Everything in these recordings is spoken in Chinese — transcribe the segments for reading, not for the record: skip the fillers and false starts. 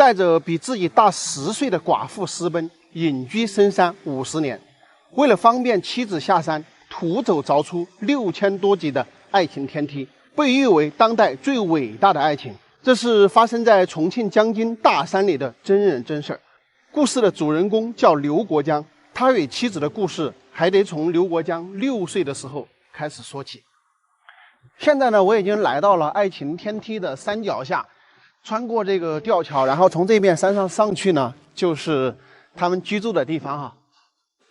带着比自己大10岁的寡妇私奔，隐居深山50年。为了方便妻子下山，徒手凿出6000多级的爱情天梯，被誉为当代最伟大的爱情。这是发生在重庆江津大山里的真人真事儿。故事的主人公叫刘国江，他与妻子的故事还得从刘国江6岁的时候开始说起。现在呢，我已经来到了爱情天梯的山脚下，穿过这个吊桥，然后从这边山上上去呢，就是他们居住的地方哈。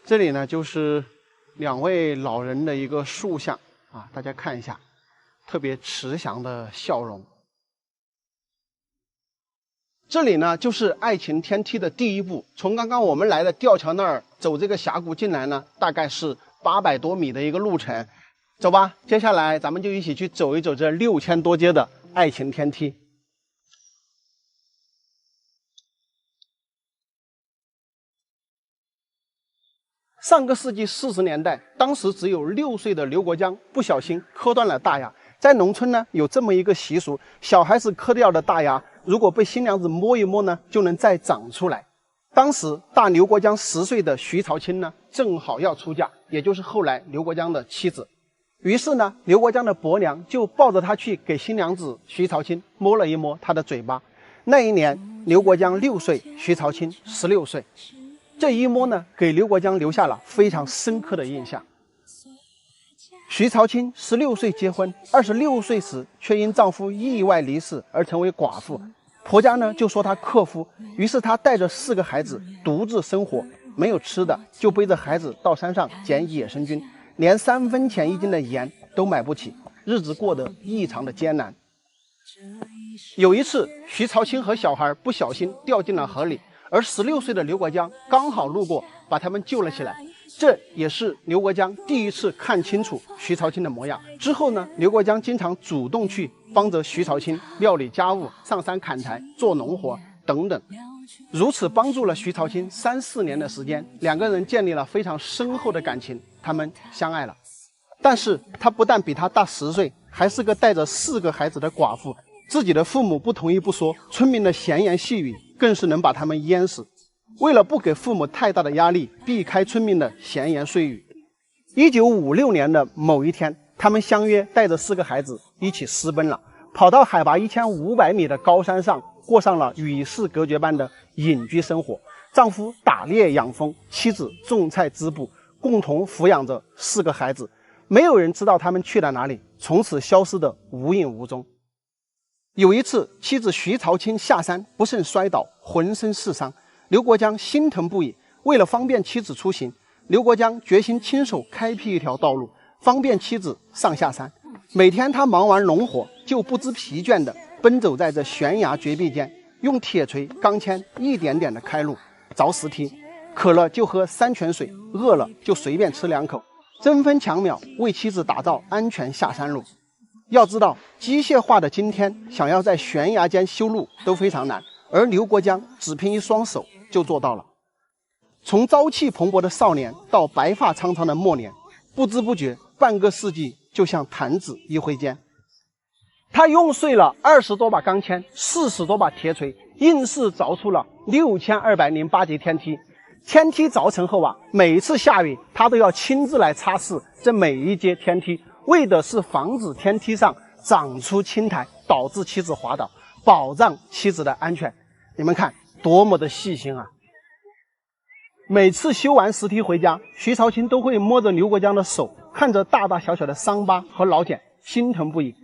这里呢，就是2位老人的一个塑像啊，大家看一下，特别慈祥的笑容。这里呢，就是爱情天梯的第一步。从刚刚我们来的吊桥那儿走这个峡谷进来呢，大概是800多米的一个路程。走吧，接下来咱们就一起去走一走这6000多阶的爱情天梯。上个世纪40年代，当时只有6岁的刘国江不小心磕断了大牙。在农村呢，有这么一个习俗，小孩子磕掉的大牙，如果被新娘子摸一摸呢，就能再长出来。当时大刘国江10岁的徐朝清呢，正好要出嫁，也就是后来刘国江的妻子。于是呢，刘国江的伯娘就抱着他去给新娘子徐朝清摸了一摸他的嘴巴。那一年，刘国江6岁，徐朝清16岁。这一摸呢，给刘国江留下了非常深刻的印象。徐朝清16岁结婚，26岁时却因丈夫意外离世而成为寡妇，婆家呢就说她克夫，于是她带着4个孩子独自生活，没有吃的就背着孩子到山上捡野生菌，连3分钱1斤的盐都买不起，日子过得异常的艰难。有一次，徐朝清和小孩不小心掉进了河里，而16岁的刘国江刚好路过，把他们救了起来。这也是刘国江第一次看清楚徐朝清的模样。之后呢，刘国江经常主动去帮着徐朝清料理家务、上山砍柴、做农活等等。如此帮助了徐朝清3、4年的时间，2个人建立了非常深厚的感情，他们相爱了。但是他不但比他大10岁，还是个带着4个孩子的寡妇，自己的父母不同意不说，村民的闲言细语更是能把他们淹死。为了不给父母太大的压力，避开村民的闲言碎语，1956年的某一天，他们相约带着4个孩子一起私奔了，跑到海拔1500米的高山上，过上了与世隔绝般的隐居生活。丈夫打猎养蜂，妻子种菜织布，共同抚养着4个孩子。没有人知道他们去了哪里，从此消失得无影无踪。有一次，妻子徐朝清下山不慎摔倒，浑身是伤。刘国江心疼不已，为了方便妻子出行，刘国江决心亲手开辟一条道路，方便妻子上下山。每天他忙完农活，就不知疲倦地奔走在这悬崖绝壁间，用铁锤、钢钎一点点地开路，凿石梯。渴了就喝山泉水，饿了就随便吃2口，争分抢秒为妻子打造安全下山路。要知道，机械化的今天，想要在悬崖间修路都非常难，而刘国江只凭一双手就做到了。从朝气蓬勃的少年到白发苍苍的末年，不知不觉半个世纪就像弹指一挥间。他用碎了20多把钢钎，40多把铁锤，硬是凿出了6208级天梯。天梯凿成后啊，每一次下雨，他都要亲自来擦拭这每一阶天梯，为的是防止天梯上长出青苔，导致妻子滑倒，保障妻子的安全。你们看，多么的细心啊！每次修完石梯回家，徐朝清都会摸着刘国江的手，看着大大小小的伤疤和老茧，心疼不已。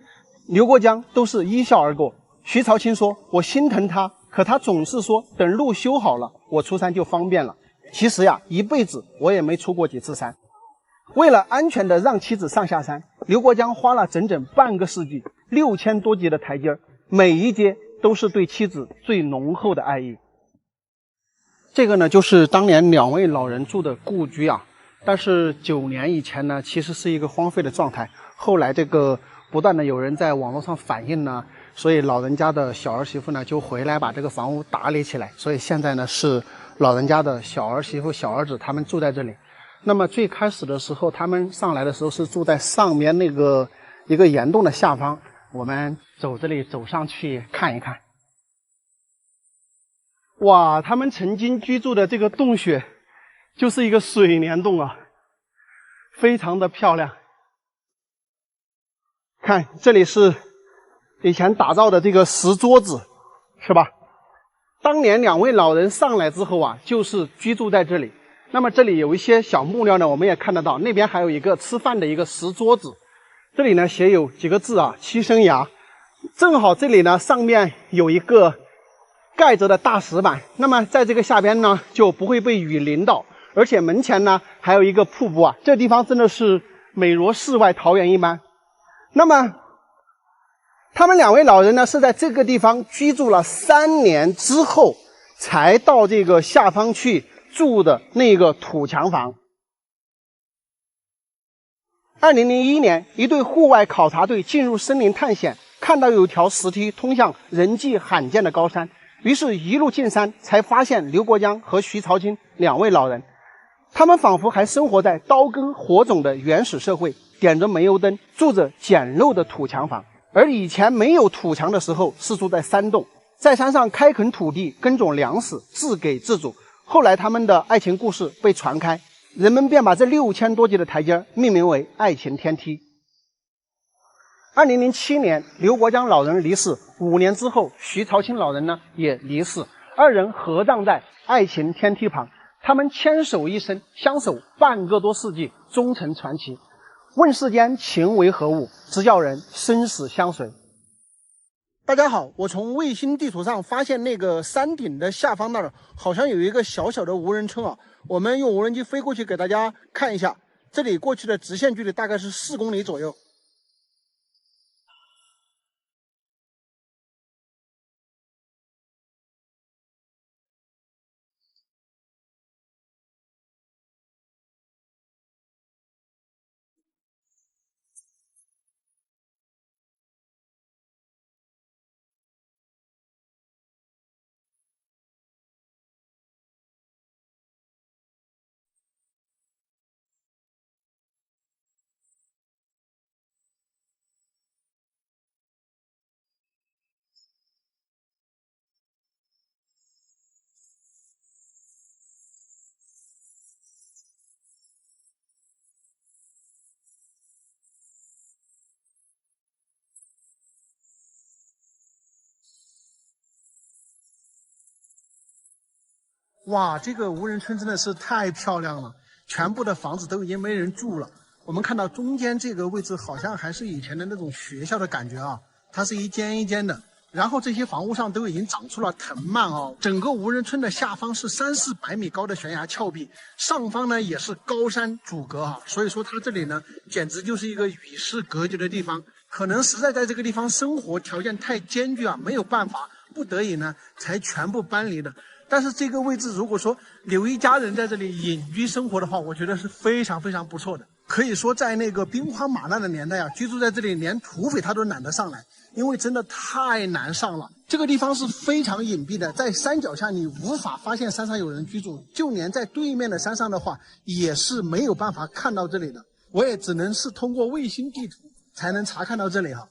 刘国江都是一笑而过。徐朝清说：“我心疼他，可他总是说等路修好了，我出山就方便了。其实呀，一辈子我也没出过几次山。”为了安全的让妻子上下山，刘国江花了整整半个世纪，6000多级的台阶，每一阶都是对妻子最浓厚的爱意。这个呢，就是当年2位老人住的故居啊。但是9年以前呢，其实是一个荒废的状态。后来这个不断的有人在网络上反映呢，所以老人家的小儿媳妇呢就回来把这个房屋打理起来。所以现在呢是老人家的小儿媳妇、小儿子他们住在这里。那么最开始的时候，他们上来的时候是住在上面那个一个岩洞的下方。我们走这里走上去看一看。哇，他们曾经居住的这个洞穴就是一个水帘洞啊，非常的漂亮。看，这里是以前打造的这个石桌子，是吧？当年2位老人上来之后啊，就是居住在这里。那么这里有一些小木料呢，我们也看得到，那边还有一个吃饭的一个石桌子。这里呢写有几个字啊，七生崖。正好这里呢上面有一个盖着的大石板，那么在这个下边呢就不会被雨淋到，而且门前呢还有一个瀑布啊，这地方真的是美若世外桃源一般。那么他们2位老人呢是在这个地方居住了3年之后，才到这个下方去住的那个土墙房。2001年，一队户外考察队进入森林探险，看到有条石梯通向人迹罕见的高山，于是一路进山，才发现刘国江和徐朝清2位老人。他们仿佛还生活在刀耕火种的原始社会，点着煤油灯，住着简陋的土墙房。而以前没有土墙的时候，是住在山洞，在山上开垦土地，耕种粮食，自给自足。后来他们的爱情故事被传开，人们便把这6000多级的台阶命名为爱情天梯。2007年，刘国江老人离世，5年之后，徐朝清老人呢也离世，2人合葬在爱情天梯旁。他们牵手一生，相守半个多世纪，终成传奇。问世间情为何物，直叫人生死相随。大家好，我从卫星地图上发现那个山顶的下方那儿好像有一个小小的无人村啊，我们用无人机飞过去给大家看一下，这里过去的直线距离大概是4公里左右。哇，这个无人村真的是太漂亮了，全部的房子都已经没人住了。我们看到中间这个位置好像还是以前的那种学校的感觉啊，它是一间一间的，然后这些房屋上都已经长出了藤蔓哦。整个无人村的下方是300-400米高的悬崖峭壁，上方呢也是高山阻隔啊，所以说它这里呢简直就是一个与世隔绝的地方。可能实在在这个地方生活条件太艰巨啊，没有办法，不得已呢才全部搬离的。但是这个位置如果说留一家人在这里隐居生活的话，我觉得是非常非常不错的。可以说在那个兵荒马乱的年代啊，居住在这里连土匪他都懒得上来，因为真的太难上了。这个地方是非常隐蔽的，在山脚下你无法发现山上有人居住，就连在对面的山上的话也是没有办法看到这里的。我也只能是通过卫星地图才能查看到这里哈。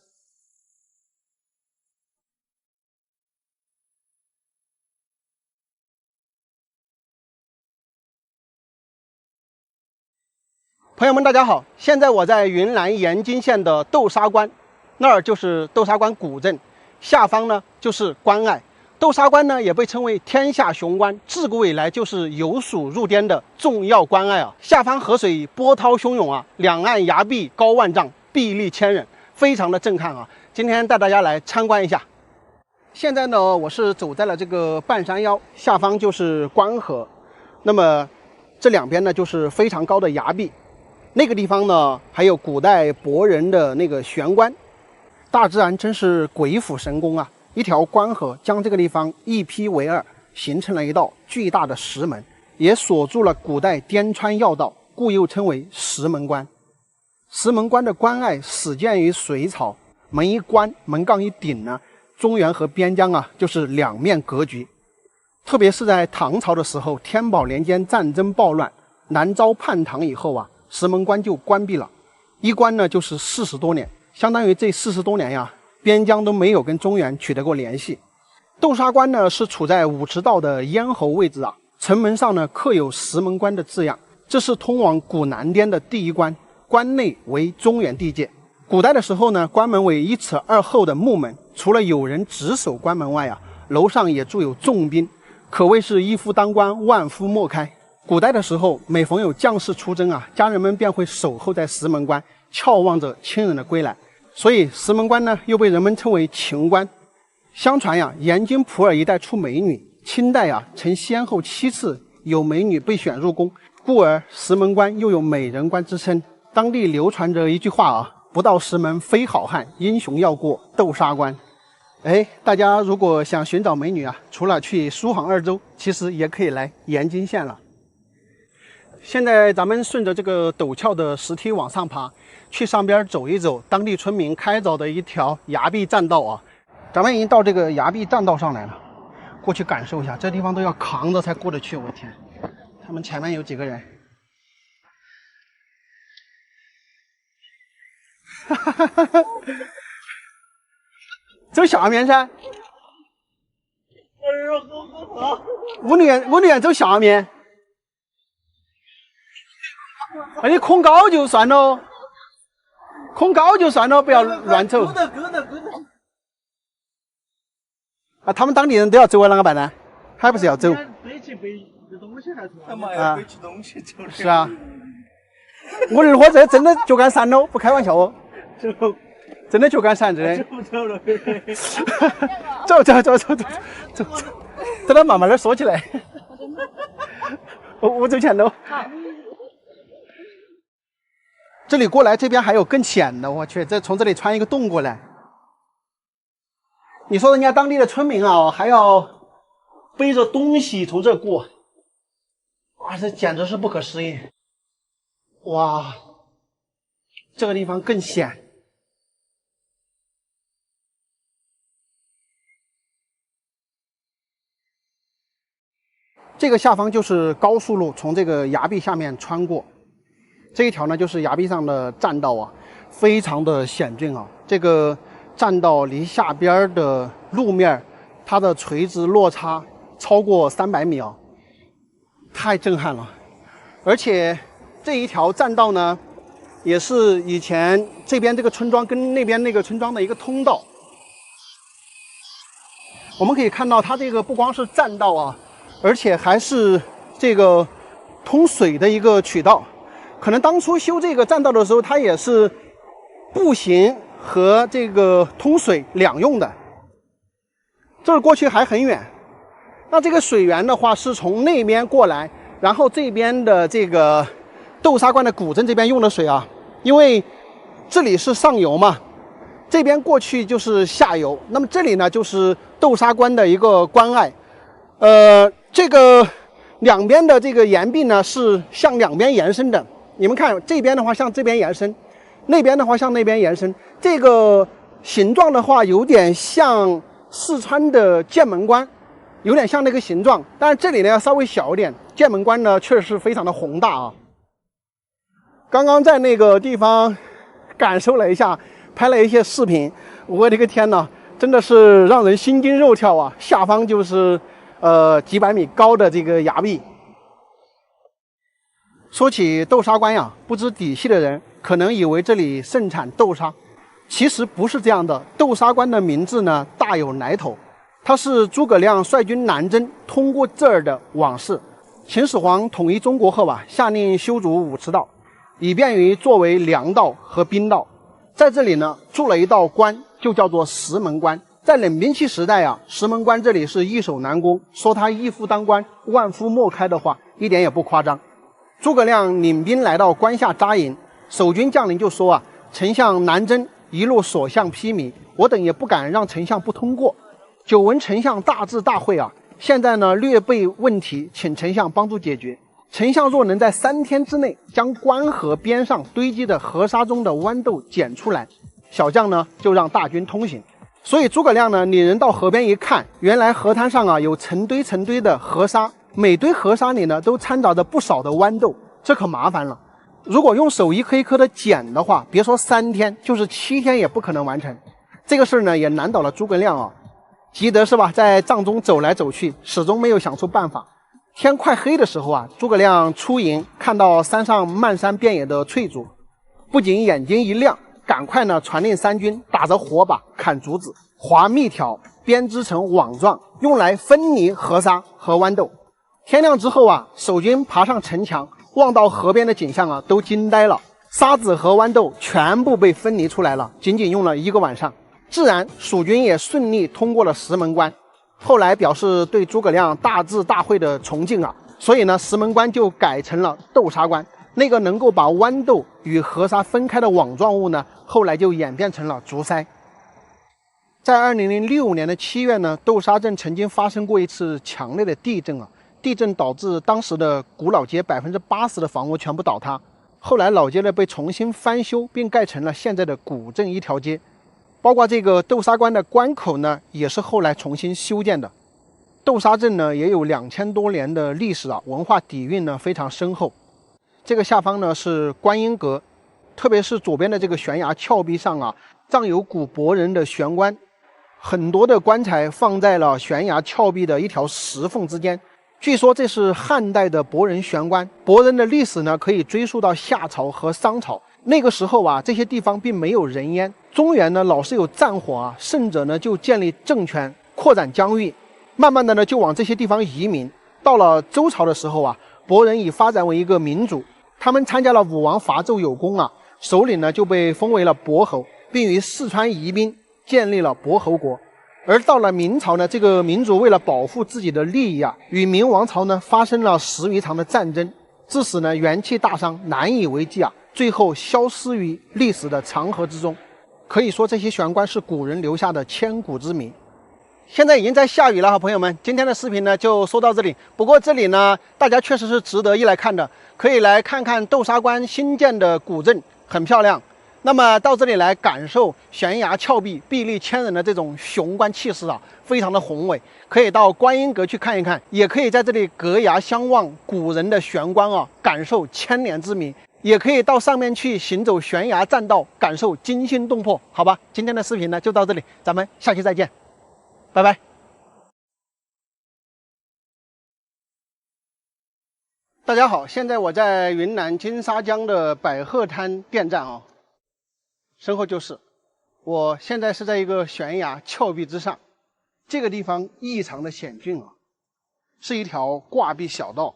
朋友们大家好，现在我在云南延津县的豆沙关，那儿就是豆沙关古镇，下方呢就是关隘。豆沙关呢也被称为天下雄关，自古以来就是有蜀入滇的重要关隘啊。下方河水波涛汹涌啊，两岸崖壁高万丈，壁立千仞，非常的震撼啊。今天带大家来参观一下。现在呢，我是走在了这个半山腰，下方就是关河，那么这两边呢就是非常高的崖壁。那个地方呢，还有古代博人的那个悬棺，大自然真是鬼斧神工啊！一条关河将这个地方一劈为2，形成了一道巨大的石门，也锁住了古代滇川要道，故又称为石门关。石门关的关隘始建于隋朝，门一关，门杠一顶呢，中原和边疆啊就是两面格局。特别是在唐朝的时候，天宝年间战争暴乱，南诏叛唐以后啊，石门关就关闭了，一关呢就是40多年，相当于这40多年呀，边疆都没有跟中原取得过联系。斗沙关呢是处在武池道的咽喉位置啊，城门上呢刻有石门关的字样，这是通往古南滇的第一关，关内为中原地界。古代的时候呢，关门为1尺2厚的木门，除了有人值守关门外啊，楼上也驻有重兵，可谓是一夫当关，万夫莫开。古代的时候，每逢有将士出征啊，家人们便会守候在石门关，眺望着亲人的归来，所以石门关呢又被人们称为情关。相传呀，盐津普洱一带出美女，清代啊曾先后7次有美女被选入宫，故而石门关又有美人关之称。当地流传着一句话啊，不到石门非好汉，英雄要过斗沙关。大家如果想寻找美女啊，除了去苏杭2州，其实也可以来盐津县了。现在咱们顺着这个陡峭的石梯往上爬，去上边走一走，当地村民开凿的一条崖壁栈道啊。咱们已经到这个崖壁栈道上来了，过去感受一下，这地方都要扛着才过得去。我天，他们前面有几个人？走下面噻。屋里人走下面。你空高就算了，不要乱走。啊，他们当地人都要走啊，啷个办呢？还不是要走？背起东西还是？他妈要背起东西走的。是啊，我二货这真的脚杆闪了，不开玩笑哦。真的脚杆闪，真的。走了。走，等他慢慢的说起来。我走前头。好。这里过来，这边还有更险的，我去，这从这里穿一个洞过来。你说人家当地的村民啊，还要背着东西从这过，哇，这简直是不可思议！哇，这个地方更险。这个下方就是高速路，从这个崖壁下面穿过。这一条呢，就是崖壁上的栈道啊，非常的险峻啊。这个栈道离下边的路面，它的垂直落差超过300米啊，太震撼了。而且这一条栈道呢，也是以前这边这个村庄跟那边那个村庄的一个通道。我们可以看到，它这个不光是栈道啊，而且还是这个通水的一个渠道。可能当初修这个栈道的时候，它也是步行和这个通水两用的。这儿过去还很远。那这个水源的话，是从那边过来，然后这边的这个斗沙关的古镇这边用的水啊，因为这里是上游嘛，这边过去就是下游。那么这里呢，就是斗沙关的一个关隘。这个两边的这个岩壁呢，是向两边延伸的。你们看，这边的话向这边延伸，那边的话向那边延伸。这个形状的话，有点像四川的剑门关，有点像那个形状。但是这里呢要稍微小一点。剑门关呢确实是非常的宏大啊。刚刚在那个地方感受了一下，拍了一些视频，我的个天哪，真的是让人心惊肉跳啊！下方就是几百米高的这个崖壁。说起斗沙关呀，不知底细的人可能以为这里盛产豆沙，其实不是这样的。斗沙关的名字呢大有来头，它是诸葛亮率军南征通过这儿的往事。秦始皇统一中国后啊，下令修筑武池道，以便于作为粮道和兵道。在这里呢筑了一道关，就叫做石门关。在冷兵器时代啊，石门关这里是易守难攻，说他一夫当关，万夫莫开的话，一点也不夸张。诸葛亮领兵来到关下扎营，守军将领就说啊，丞相南征，一路所向披靡，我等也不敢让丞相不通过。久闻丞相大智大慧啊，现在呢略备问题，请丞相帮助解决。丞相若能在3天之内将关河边上堆积的河沙中的豌豆捡出来，小将呢就让大军通行。所以诸葛亮呢领人到河边一看，原来河滩上啊有成堆成堆的河沙，每堆河沙里呢都掺杂着不少的豌豆，这可麻烦了。如果用手一颗一颗的捡的话，别说3天，就是7天也不可能完成。这个事儿呢也难倒了诸葛亮啊。急得是吧，在帐中走来走去，始终没有想出办法。天快黑的时候啊，诸葛亮出营，看到山上漫山遍野的翠竹，不仅眼睛一亮，赶快呢传令三军打着火把砍竹子，划密条，编织成网状，用来分离河沙和豌豆。天亮之后啊，守军爬上城墙，望到河边的景象啊，都惊呆了。沙子和豌豆全部被分离出来了，仅仅用了1个晚上。自然，蜀军也顺利通过了石门关。后来表示对诸葛亮大智大慧的崇敬啊，所以呢，石门关就改成了豆沙关。那个能够把豌豆与河沙分开的网状物呢，后来就演变成了竹筛。在2006年的7月呢，豆沙镇曾经发生过一次强烈的地震啊，地震导致当时的古老街80%的房屋全部倒塌。后来老街呢被重新翻修，并盖成了现在的古镇一条街。包括这个豆沙关的关口呢，也是后来重新修建的。豆沙镇呢也有2000多年的历史啊，文化底蕴呢非常深厚。这个下方呢是观音阁，特别是左边的这个悬崖峭壁上啊，葬有古博人的悬棺，很多的棺材放在了悬崖峭壁的一条石缝之间。据说这是汉代的博人悬棺，博人的历史呢可以追溯到夏朝和商朝。那个时候啊，这些地方并没有人烟，中原呢老是有战火啊，胜者呢就建立政权，扩展疆域，慢慢的呢就往这些地方移民。到了周朝的时候啊，博人已发展为一个民族，他们参加了武王伐纣有功啊，首领呢就被封为了伯侯，并于四川宜宾建立了伯侯国。而到了明朝呢，这个民族为了保护自己的利益啊，与明王朝呢发生了10余场的战争，致使呢元气大伤，难以为继啊，最后消失于历史的长河之中。可以说这些悬棺是古人留下的千古之谜。现在已经在下雨了哈，朋友们，今天的视频呢就说到这里。不过这里呢，大家确实是值得一来看的，可以来看看豆沙关新建的古镇，很漂亮。那么到这里来感受悬崖峭壁、壁立千人的这种雄关气势啊，非常的宏伟。可以到观音阁去看一看，也可以在这里隔崖相望古人的悬棺啊，感受千年之谜。也可以到上面去行走悬崖栈道，感受惊心动魄。好吧，今天的视频呢就到这里，咱们下期再见，拜拜。大家好，现在我在云南金沙江的百鹤滩电站啊，身后就是我现在是在一个悬崖峭壁之上，这个地方异常的险峻啊，是一条挂壁小道，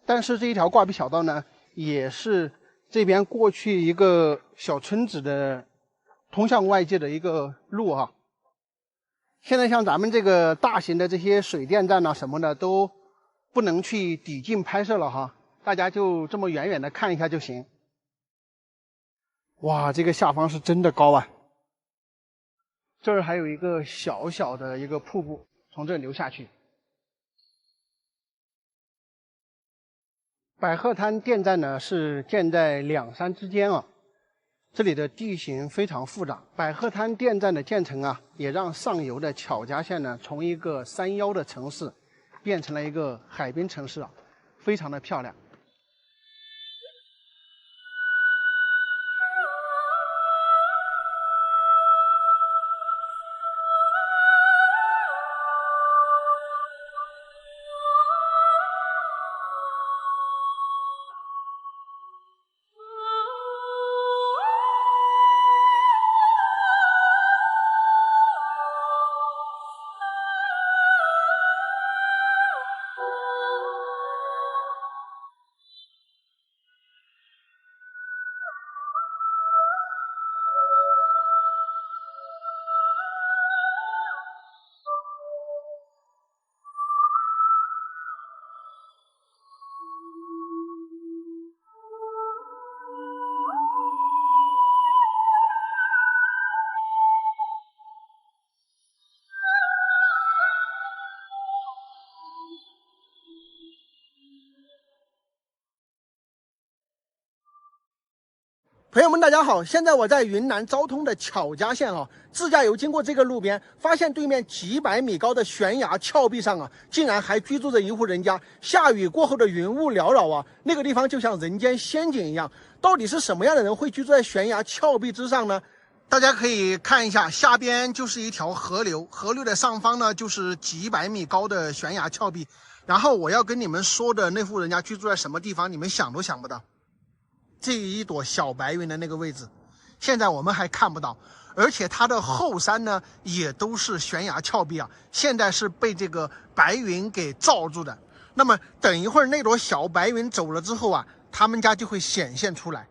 但是这一条挂壁小道呢，也是这边过去一个小村子的通向外界的一个路啊。现在像咱们这个大型的这些水电站啊什么的都不能去抵近拍摄了哈，大家就这么远远的看一下就行。哇，这个下方是真的高啊！这儿还有一个小小的一个瀑布，从这儿流下去。百鹤滩电站呢是建在两山之间啊，这里的地形非常复杂。百鹤滩电站的建成啊，也让上游的巧家县呢从一个山腰的城市变成了一个海滨城市啊，非常的漂亮。朋友们，大家好！现在我在云南昭通的巧家县啊，自驾游经过这个路边，发现对面几百米高的悬崖峭壁上啊，竟然还居住着一户人家。下雨过后的云雾缭绕啊，那个地方就像人间仙境一样。到底是什么样的人会居住在悬崖峭壁之上呢？大家可以看一下，下边就是一条河流，河流的上方呢就是几百米高的悬崖峭壁。然后我要跟你们说的那户人家居住在什么地方，你们想都想不到。这一朵小白云的那个位置，现在我们还看不到，而且它的后山呢也都是悬崖峭壁啊，现在是被这个白云给罩住的。那么等一会儿那朵小白云走了之后啊，他们家就会显现出来。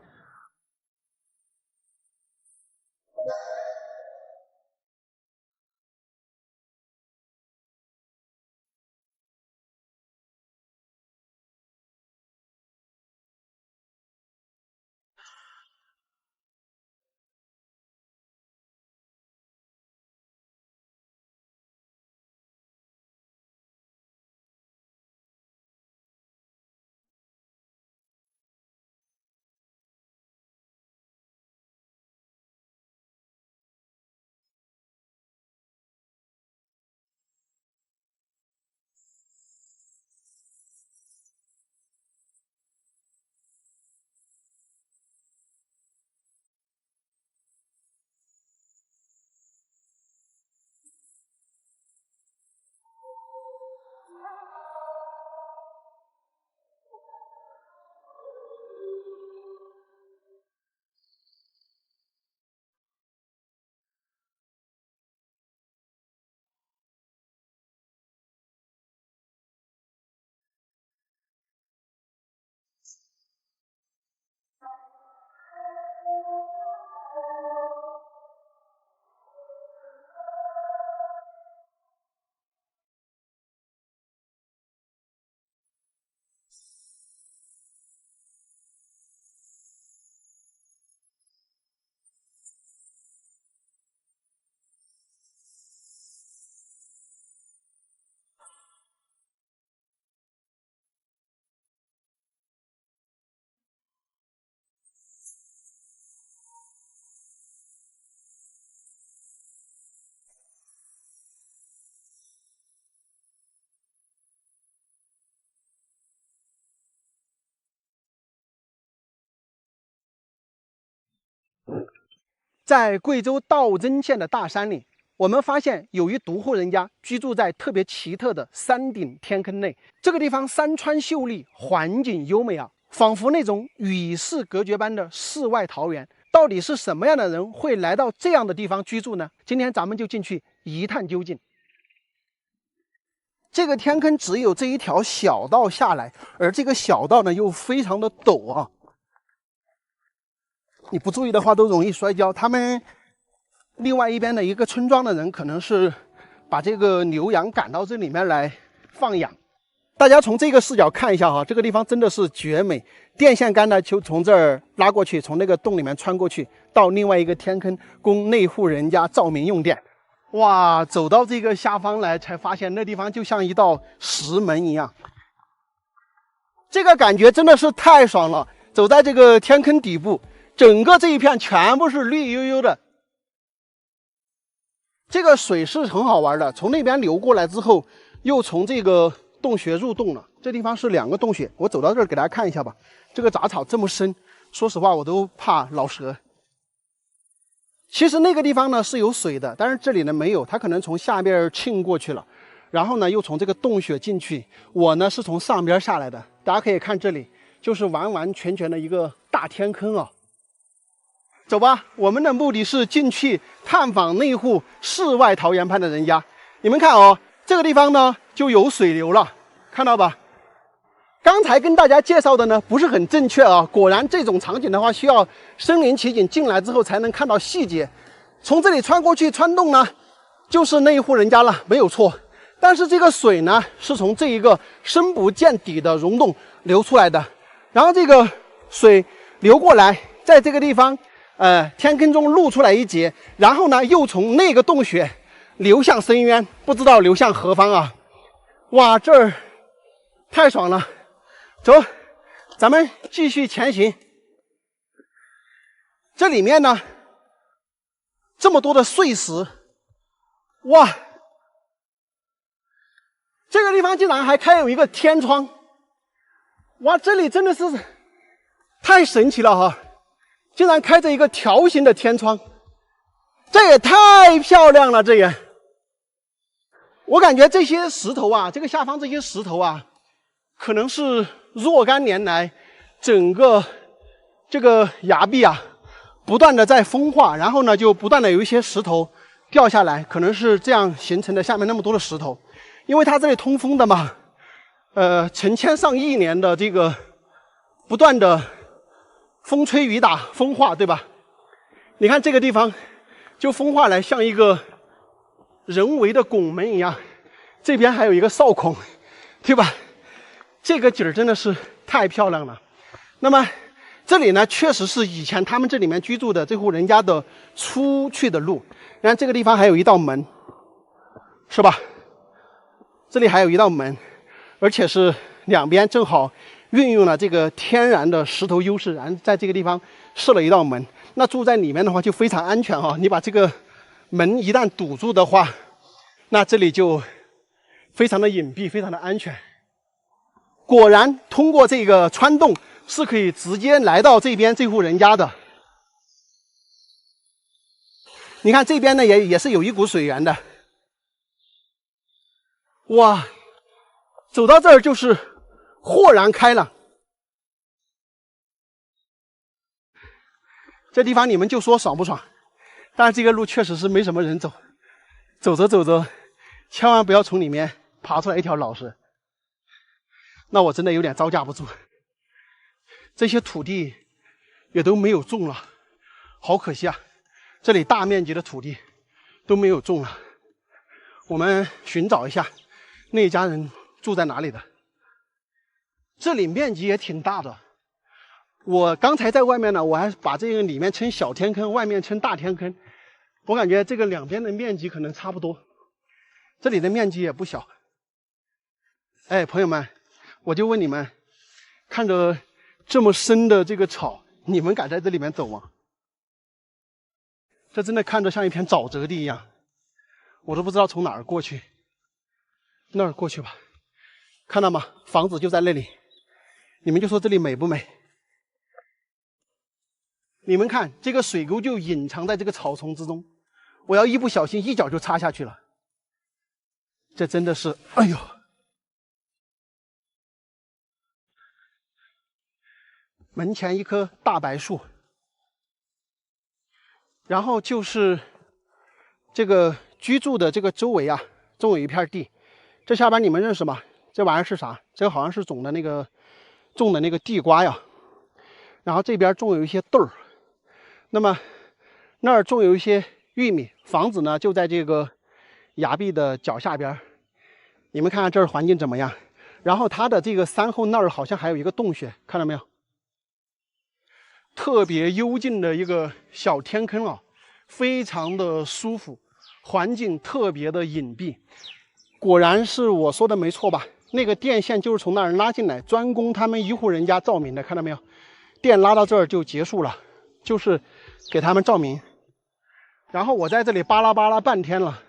在贵州道真县的大山里，我们发现有一独户人家居住在特别奇特的山顶天坑内。这个地方山川秀丽，环境优美啊，仿佛那种与世隔绝般的世外桃源。到底是什么样的人会来到这样的地方居住呢？今天咱们就进去一探究竟。这个天坑只有这一条小道下来，而这个小道呢又非常的陡啊。你不注意的话都容易摔跤。他们另外一边的一个村庄的人可能是把这个牛羊赶到这里面来放养。大家从这个视角看一下哈，这个地方真的是绝美。电线杆呢就从这儿拉过去，从那个洞里面穿过去，到另外一个天坑供那户人家照明用电。哇，走到这个下方来才发现那地方就像一道石门一样，这个感觉真的是太爽了。走在这个天坑底部，整个这一片全部是绿油油的。这个水是很好玩的，从那边流过来之后，又从这个洞穴入洞了。这地方是2个洞穴，我走到这儿给大家看一下吧。这个杂草这么深，说实话我都怕老蛇。其实那个地方呢是有水的，但是这里呢没有，它可能从下边沁过去了，然后呢又从这个洞穴进去。我呢是从上边下来的，大家可以看这里就是完完全全的一个大天坑啊。走吧，我们的目的是进去探访那户世外桃源般的人家。你们看哦，这个地方呢就有水流了，看到吧？刚才跟大家介绍的呢不是很正确啊，果然这种场景的话需要身临其境进来之后才能看到细节。从这里穿过去穿洞呢，就是那一户人家了，没有错。但是这个水呢是从这一个深不见底的溶洞流出来的，然后这个水流过来，在这个地方天坑中露出来一截，然后呢又从那个洞穴流向深渊，不知道流向何方啊。哇，这儿太爽了。走，咱们继续前行。这里面呢这么多的碎石，哇，这个地方竟然还开有一个天窗。哇，这里真的是太神奇了哈，竟然开着一个条形的天窗。这也太漂亮了，这也。我感觉这些石头啊，这个下方这些石头啊，可能是若干年来整个这个崖壁啊，不断的在风化，然后呢，就不断的有一些石头掉下来，可能是这样形成的。下面那么多的石头，因为它这里通风的嘛，成千上亿年的这个不断的风吹雨打风化，对吧？你看这个地方就风化来，像一个人为的拱门一样，这边还有一个哨孔，对吧？这个景儿真的是太漂亮了。那么这里呢，确实是以前他们这里面居住的这户人家的出去的路。你看这个地方还有一道门，是吧？这里还有一道门，而且是两边正好运用了这个天然的石头优势，然后在这个地方设了一道门。那住在里面的话就非常安全哈，你把这个门一旦堵住的话，那这里就非常的隐蔽，非常的安全。果然，通过这个穿洞是可以直接来到这边这户人家的。你看这边呢，也是有一股水源的。哇，走到这儿就是豁然开朗。这地方你们就说爽不爽？但是这个路确实是没什么人走，走着走着，千万不要从里面爬出来一条老蛇，那我真的有点招架不住。这些土地也都没有种了，好可惜啊！这里大面积的土地都没有种了。我们寻找一下那一家人住在哪里的。这里面积也挺大的。我刚才在外面呢，我还把这个里面称小天坑，外面称大天坑。我感觉这个两边的面积可能差不多，这里的面积也不小。哎，朋友们，我就问你们，看着这么深的这个草，你们敢在这里面走吗？这真的看着像一片沼泽地一样，我都不知道从哪儿过去。那儿过去吧，看到吗？房子就在那里，你们就说这里美不美？你们看，这个水沟就隐藏在这个草丛之中，我要一不小心一脚就插下去了。这真的是，哎呦！门前一棵大白树，然后就是这个居住的这个周围啊，种有一片地。这下边你们认识吗？这玩意儿是啥？这好像是种的那个地瓜呀。然后这边种有一些豆儿。那么那儿种有一些玉米，房子呢就在这个崖壁的脚下边。你们看看这儿环境怎么样？然后它的这个山后那儿好像还有一个洞穴，看到没有？特别幽静的一个小天坑啊，非常的舒服，环境特别的隐蔽。果然是我说的没错吧？那个电线就是从那儿拉进来，专供他们一户人家照明的，看到没有？电拉到这儿就结束了。就是给他们照明，然后我在这里巴拉巴拉半天了，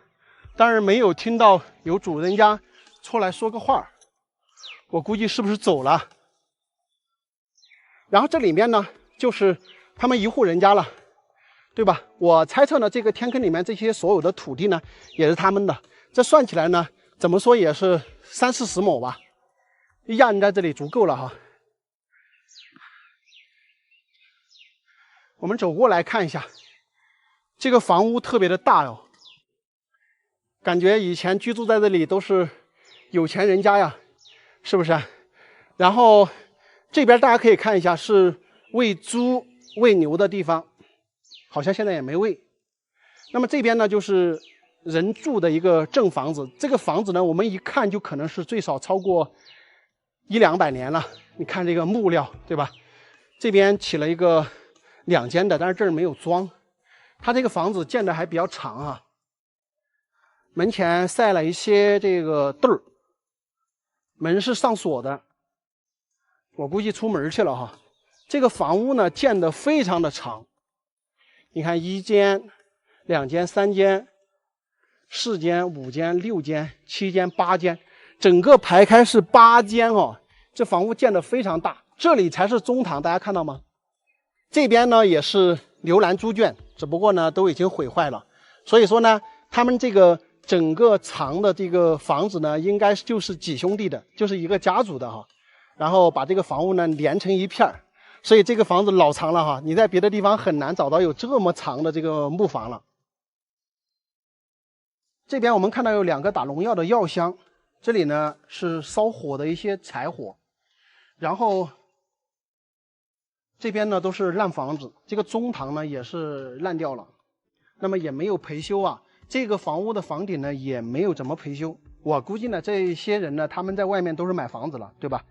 但是没有听到有主人家出来说个话，我估计是不是走了？然后这里面呢，就是他们一户人家了，对吧？我猜测呢，这个天坑里面这些所有的土地呢，也是他们的。这算起来呢，怎么说也是30-40亩吧，一家人在这里足够了哈。我们走过来看一下，这个房屋特别的大哟，感觉以前居住在这里都是有钱人家呀，是不是？然后这边大家可以看一下，是喂猪喂牛的地方，好像现在也没喂。那么这边呢，就是人住的一个正房子。这个房子呢，我们一看就可能是最少超过100-200年了。你看这个木料，对吧？这边起了一个2间的，但是这儿没有装。它这个房子建的还比较长啊。门前晒了一些这个豆儿，门是上锁的，我估计出门去了哈。这个房屋呢建的非常的长，你看1间、2间、3间、4间、5间、6间、7间、8间，整个排开是8间哦。这房屋建的非常大，这里才是中堂，大家看到吗？这边呢也是留兰猪圈，只不过呢都已经毁坏了。所以说呢，他们这个整个长的这个房子呢，应该就是几兄弟的，就是一个家族的哈。然后把这个房屋呢连成一片儿，所以这个房子老长了哈，你在别的地方很难找到有这么长的这个木房了。这边我们看到有2个打农药的药箱，这里呢是烧火的一些柴火，然后这边呢都是烂房子，这个中堂呢也是烂掉了，那么也没有培修啊。这个房屋的房顶呢也没有怎么培修，我估计呢这些人呢他们在外面都是买房子了，对吧？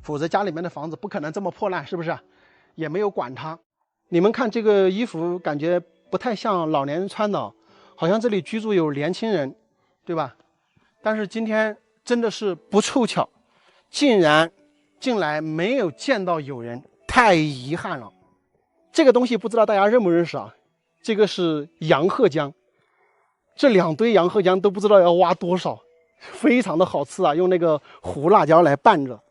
否则家里面的房子不可能这么破烂，是不是？也没有管它。你们看这个衣服感觉不太像老年人穿的，好像这里居住有年轻人，对吧？但是今天真的是不凑巧，竟然进来没有见到有人，太遗憾了。这个东西不知道大家认不认识啊？这个是洋褐姜，这2堆洋褐姜都不知道要挖多少，非常的好吃啊，用那个胡辣椒来拌着。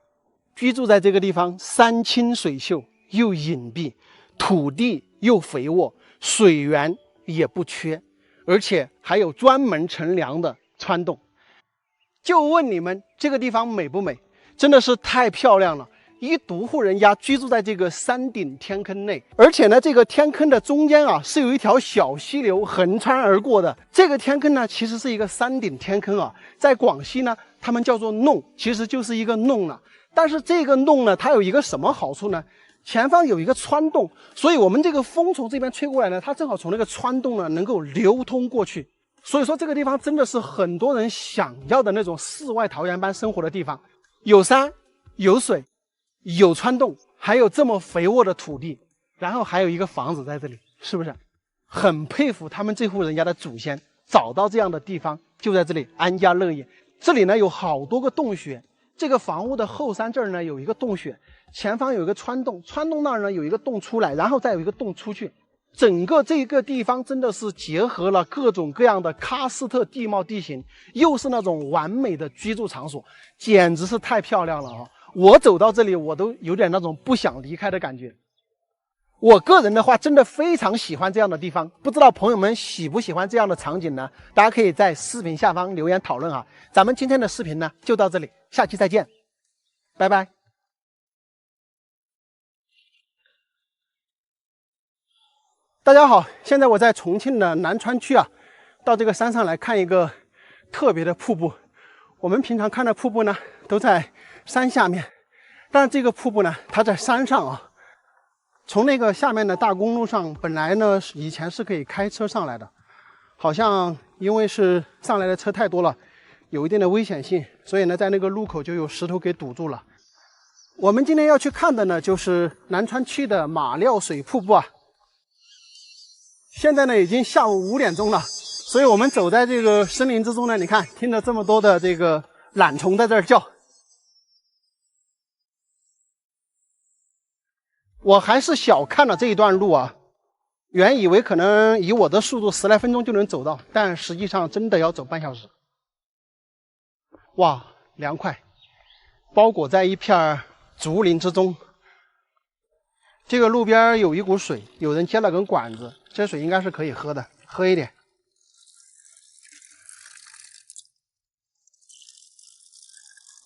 居住在这个地方，山清水秀又隐蔽，土地又肥沃，水源也不缺，而且还有专门乘凉的川洞。就问你们这个地方美不美？真的是太漂亮了。一独户人家居住在这个山顶天坑内，而且呢，这个天坑的中间啊是有一条小溪流横穿而过的。这个天坑呢，其实是一个山顶天坑啊，在广西呢，他们叫做弄，其实就是一个弄了。但是这个弄呢，它有一个什么好处呢？前方有一个穿洞，所以我们这个风从这边吹过来呢，它正好从那个穿洞呢能够流通过去。所以说这个地方真的是很多人想要的那种世外桃源般生活的地方，有山有水有穿洞，还有这么肥沃的土地，然后还有一个房子在这里，是不是很佩服他们这户人家的祖先找到这样的地方，就在这里安家乐业。这里呢有好多个洞穴，这个房屋的后山这儿呢有一个洞穴，前方有一个穿洞，穿洞那儿呢有一个洞出来，然后再有一个洞出去。整个这个地方真的是结合了各种各样的喀斯特地貌地形，又是那种完美的居住场所，简直是太漂亮了啊！我走到这里我都有点那种不想离开的感觉。我个人的话真的非常喜欢这样的地方，不知道朋友们喜不喜欢这样的场景呢？大家可以在视频下方留言讨论啊。咱们今天的视频呢就到这里，下期再见，拜拜。大家好，现在我在重庆的南川区啊，到这个山上来看一个特别的瀑布。我们平常看的瀑布呢都在山下面，但是这个瀑布呢它在山上啊。从那个下面的大公路上，本来呢以前是可以开车上来的，好像因为是上来的车太多了，有一定的危险性，所以呢在那个路口就有石头给堵住了。我们今天要去看的呢就是南川区的马料水瀑布啊。现在呢已经下午5点钟了，所以我们走在这个森林之中呢，你看听着这么多的这个懒虫在这儿叫。我还是小看了这一段路啊，原以为可能以我的速度10来分钟就能走到，但实际上真的要走半小时。哇，凉快，包裹在一片竹林之中。这个路边有一股水，有人接了根管子，这水应该是可以喝的，喝一点。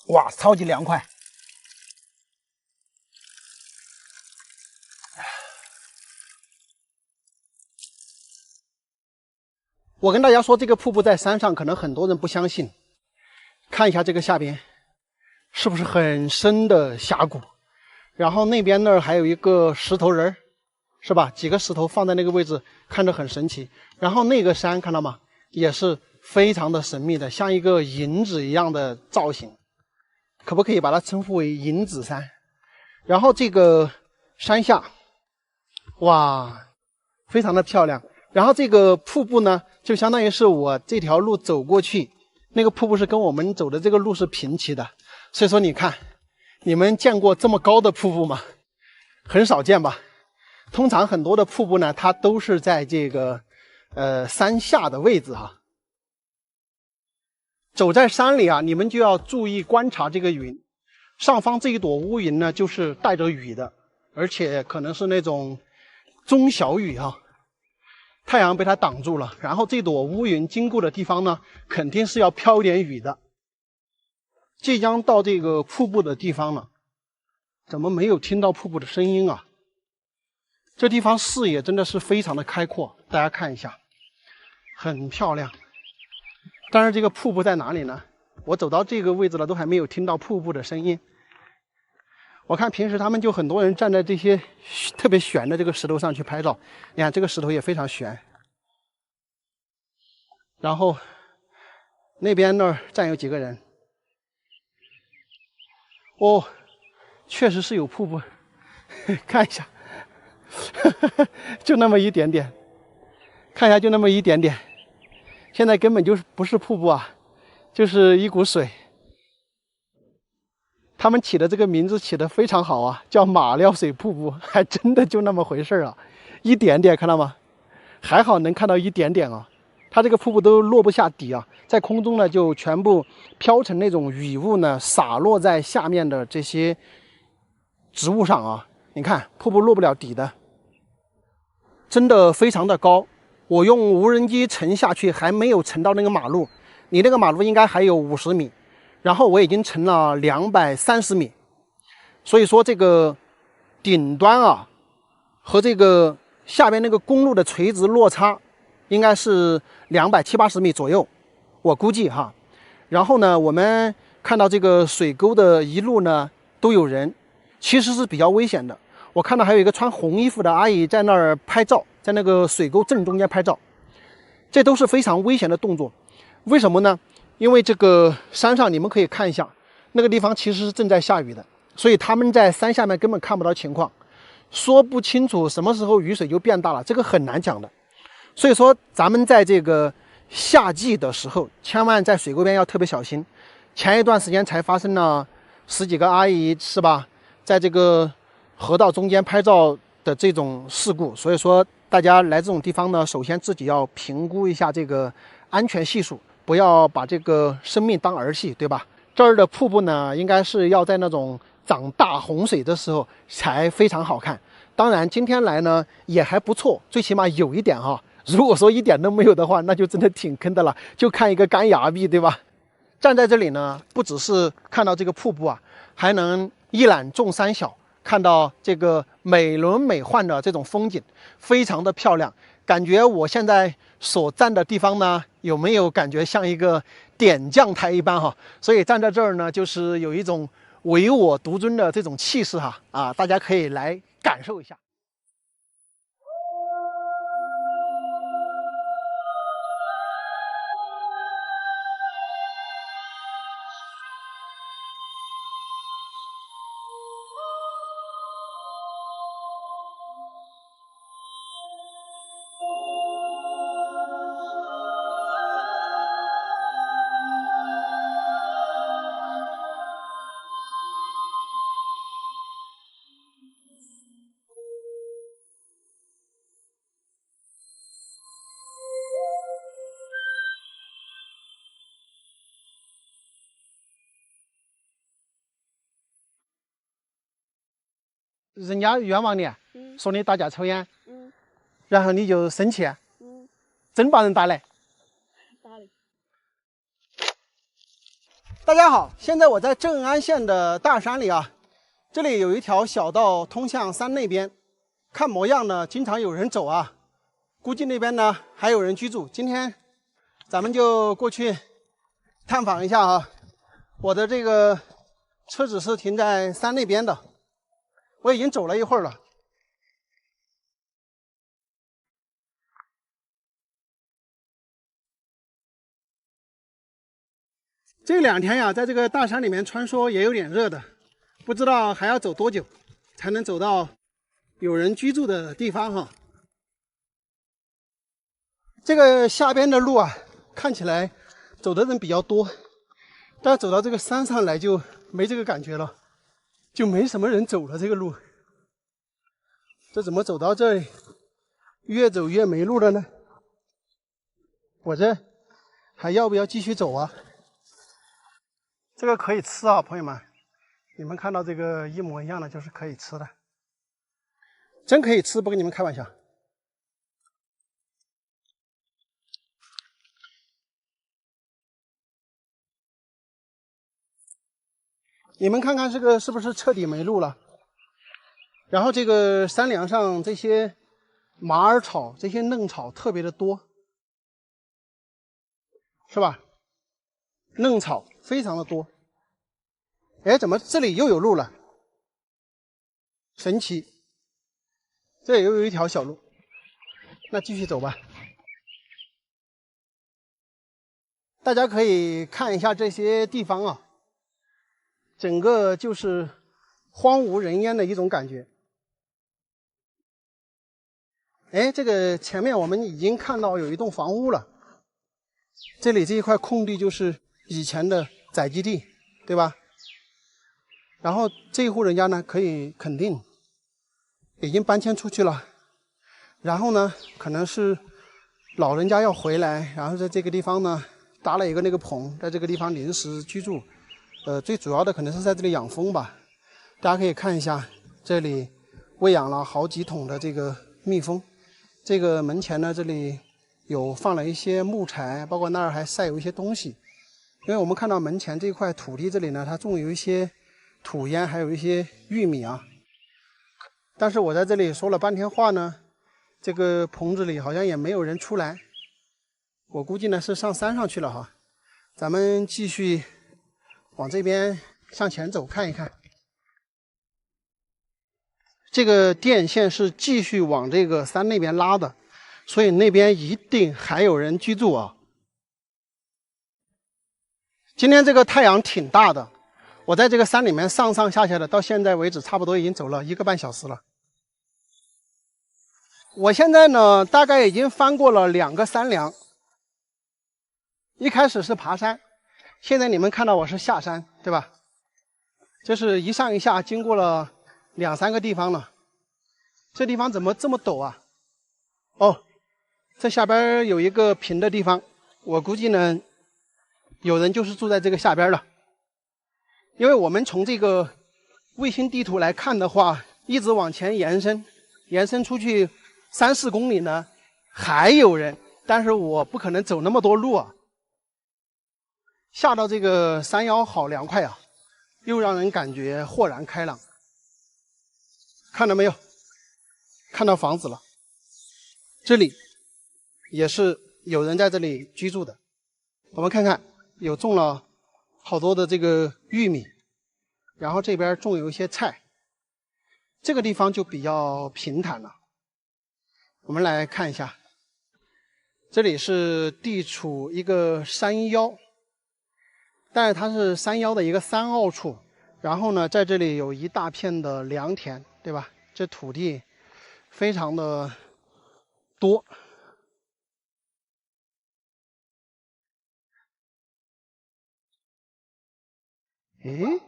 哇，超级凉快。我跟大家说，这个瀑布在山上，可能很多人不相信。看一下这个下边，是不是很深的峡谷？然后那边那儿还有一个石头人，是吧？几个石头放在那个位置，看着很神奇。然后那个山看到吗？也是非常的神秘的，像一个银子一样的造型，可不可以把它称呼为银子山？然后这个山下，哇，非常的漂亮。然后这个瀑布呢，就相当于是我这条路走过去，那个瀑布是跟我们走的这个路是平齐的。所以说你看，你们见过这么高的瀑布吗？很少见吧。通常很多的瀑布呢，它都是在这个山下的位置哈。走在山里啊，你们就要注意观察这个云。上方这一朵乌云呢，就是带着雨的，而且可能是那种中小雨啊。太阳被它挡住了，然后这朵乌云经过的地方呢，肯定是要飘一点雨的。即将到这个瀑布的地方了，怎么没有听到瀑布的声音啊？这地方视野真的是非常的开阔，大家看一下，很漂亮。但是这个瀑布在哪里呢？我走到这个位置了，都还没有听到瀑布的声音。我看平时他们就很多人站在这些特别悬的这个石头上去拍照，你看这个石头也非常悬。然后那边那儿站有几个人，哦，确实是有瀑布，看一下，就那么一点点，看一下就那么一点点，现在根本就是不是瀑布啊，就是一股水。他们起的这个名字起得非常好啊，叫马料水瀑布，还真的就那么回事啊，一点点，看到吗？还好能看到一点点啊。它这个瀑布都落不下底啊，在空中呢就全部飘成那种雨雾呢，洒落在下面的这些植物上啊。你看瀑布落不了底的，真的非常的高。我用无人机沉下去还没有沉到那个马路，你那个马路应该还有50米。然后我已经沉了230米，所以说这个顶端啊和这个下边那个公路的垂直落差应该是270-80米左右，我估计哈。然后呢，我们看到这个水沟的一路呢都有人，其实是比较危险的。我看到还有一个穿红衣服的阿姨在那儿拍照，在那个水沟正中间拍照，这都是非常危险的动作。为什么呢？因为这个山上你们可以看一下，那个地方其实是正在下雨的，所以他们在山下面根本看不到情况，说不清楚什么时候雨水就变大了，这个很难讲的。所以说咱们在这个夏季的时候，千万在水沟边要特别小心。前一段时间才发生了10几个阿姨是吧，在这个河道中间拍照的这种事故，所以说大家来这种地方呢，首先自己要评估一下这个安全系数，不要把这个生命当儿戏，对吧？这儿的瀑布呢，应该是要在那种涨大洪水的时候才非常好看。当然，今天来呢也还不错，最起码有一点哈。如果说一点都没有的话，那就真的挺坑的了，就看一个干崖壁，对吧？站在这里呢，不只是看到这个瀑布啊，还能一览众山小，看到这个美轮美奂的这种风景，非常的漂亮。感觉我现在所站的地方呢，有没有感觉像一个点将台一般哈？所以站在这儿呢，就是有一种唯我独尊的这种气势哈啊，大家可以来感受一下。人家冤枉你，说你打架抽烟，然后你就生气，真把人打来。大家好，现在我在正安县的大山里啊，这里有一条小道通向山那边，看模样呢，经常有人走啊，估计那边呢还有人居住。今天咱们就过去探访一下啊。我的这个车子是停在山那边的，我已经走了一会儿了。这2天呀，在这个大山里面穿梭也有点热的，不知道还要走多久才能走到有人居住的地方哈。这个下边的路啊，看起来走的人比较多，但走到这个山上来就没这个感觉了，就没什么人走了这个路。这怎么走到这里越走越没路了呢？我这还要不要继续走啊？这个可以吃啊，朋友们，你们看到这个一模一样的就是可以吃的，真可以吃，不跟你们开玩笑。你们看看这个是不是彻底没路了？然后这个山梁上这些马耳草、这些嫩草特别的多，是吧？嫩草非常的多。哎，怎么这里又有路了？神奇，这里又有一条小路。那继续走吧。大家可以看一下这些地方啊，整个就是荒无人烟的一种感觉。哎，这个前面我们已经看到有一栋房屋了，这里这一块空地就是以前的宅基地，对吧？然后这一户人家呢，可以肯定已经搬迁出去了。然后呢，可能是老人家要回来，然后在这个地方呢搭了一个那个棚，在这个地方临时居住。最主要的可能是在这里养蜂吧。大家可以看一下，这里喂养了好几桶的这个蜜蜂。这个门前呢，这里有放了一些木材，包括那儿还晒有一些东西。因为我们看到门前这块土地这里呢，它种有一些土烟，还有一些玉米啊。但是我在这里说了半天话呢，这个棚子里好像也没有人出来，我估计呢是上山上去了哈。咱们继续往这边向前走看一看。这个电线是继续往这个山那边拉的，所以那边一定还有人居住啊。今天这个太阳挺大的，我在这个山里面上上下下的，到现在为止差不多已经走了1个半小时了。我现在呢，大概已经翻过了2个山梁。一开始是爬山，现在你们看到我是下山，对吧？就是一上一下，经过了2、3个地方了。这地方怎么这么陡啊？哦，这下边有一个平的地方，我估计呢，有人就是住在这个下边了。因为我们从这个卫星地图来看的话，一直往前延伸出去3、4公里呢，还有人，但是我不可能走那么多路啊。下到这个山腰好凉快啊，又让人感觉豁然开朗。看到没有？看到房子了，这里也是有人在这里居住的。我们看看，有种了好多的这个玉米，然后这边种有一些菜。这个地方就比较平坦了。我们来看一下，这里是地处一个山腰，但是它是山腰的一个山坳处。然后呢，在这里有一大片的良田，对吧？这土地非常的多。诶，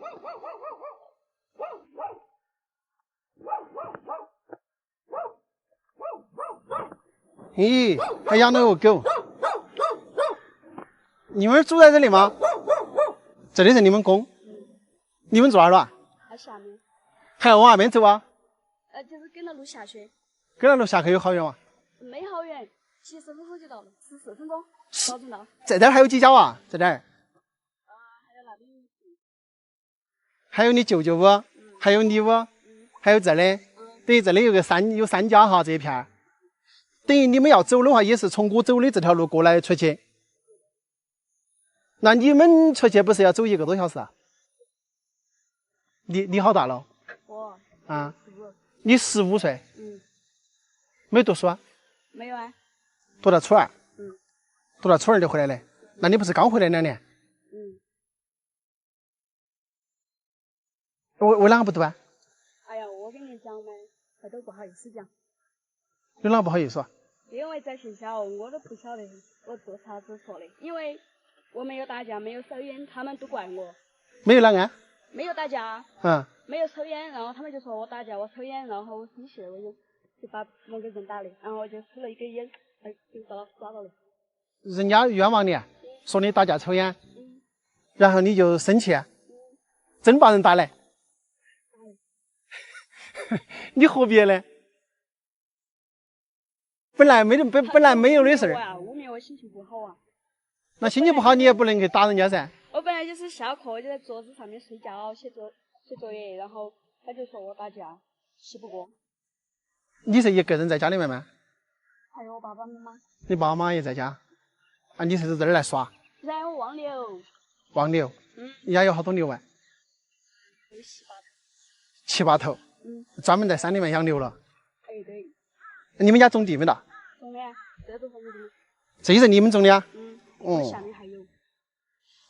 咦，还养了个狗。你们住在这里吗？这里是你们宫？你们住哪儿了？在下面。还要往那边走啊？就是跟着路下去。跟着路下去有好远吗？没好远，70分钟就到了，14分钟，保证到。这点还有几家啊？这点？还有那边。还有你舅舅不？还有你不？还有这里，等于这里有3家哈，这一片。等于你们要走的话，也是从我走的这条路过来出去。那你们出去不是要走1个多小时啊？你好大了？我啊，15。你15岁？没读书啊？没有啊。读到初二？读到初2就回来了？那你不是刚回来2年？为啷个不读啊？哎呀，我跟你讲嘛，我都不好意思讲。有啷个不好意思啊？因为在学校我都不晓得我做啥子错的，因为我没有打架，没有抽烟，他们都怪我。没有啷个？没有打架。没有抽烟，然后他们就说我打架，我抽烟，然后我生气了，我就把某个人打的，然后我就抽了一根烟，就把老师抓到了。人家冤枉你，说你打架抽烟，然后你就生气，真把人打来。你何必呢？本来没有的事儿。污蔑我心情不好啊。那心情不好你也不能去打人家噻。我本来就是下课就在桌子上面睡觉写作业，然后他就说我打架，气不过。你是一个人在家里面吗？还有我爸爸妈妈。你爸妈也在家？啊，你是在这儿来耍？然后望牛。望牛？你家有好多牛啊？有7、8头。专门在山里面养牛了。哎，对。你们家种地没得？种的呀，这都是我们种的。这些是你们种的呀？下面还有。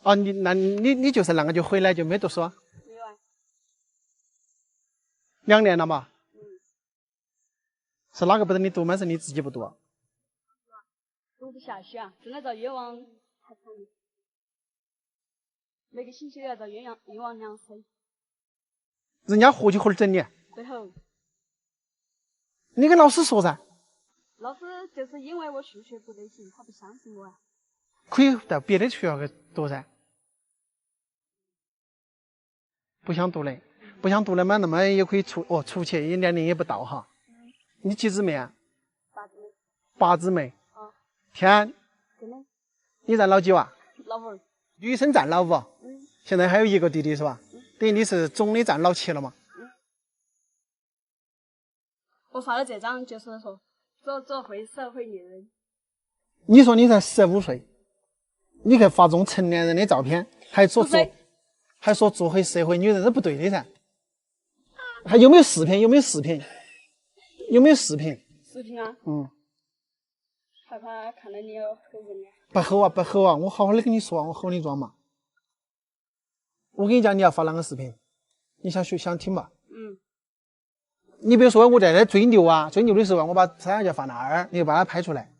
哦，你就是那个就回来就没读书？没有啊。2年了嘛？是哪个不等你读吗？是你自己不读？读不下去啊，正在找愿望还长。每个星期都要找愿望2次。人家合起伙整你。对头。你跟老师说噻。老师就是因为我数学不得行，他不相信我啊。可以到别的学校去读噻。不想读嘞，不想读了嘛，那么也可以出去，年龄也不到哈。你几姊妹啊？8姊妹。天。真的。你占老几啊？老5。女生占老5。现在还有一个弟弟是吧？等于你是总的占老7了嘛？我发的这张就是说做会社会女人。你说你才15岁，你去发这种成年人的照片，还说做回社会女人，这不对的噻。还有没有视频？有没有视频？视频啊？害怕看到你要吼人家。不吼啊！我好好的跟你说，我吼你装嘛。我跟你讲，你要发哪个视频？你想听吧？你比如说我在这追牛啊，追牛的时候我把摄像机放那儿，你就把它拍出来，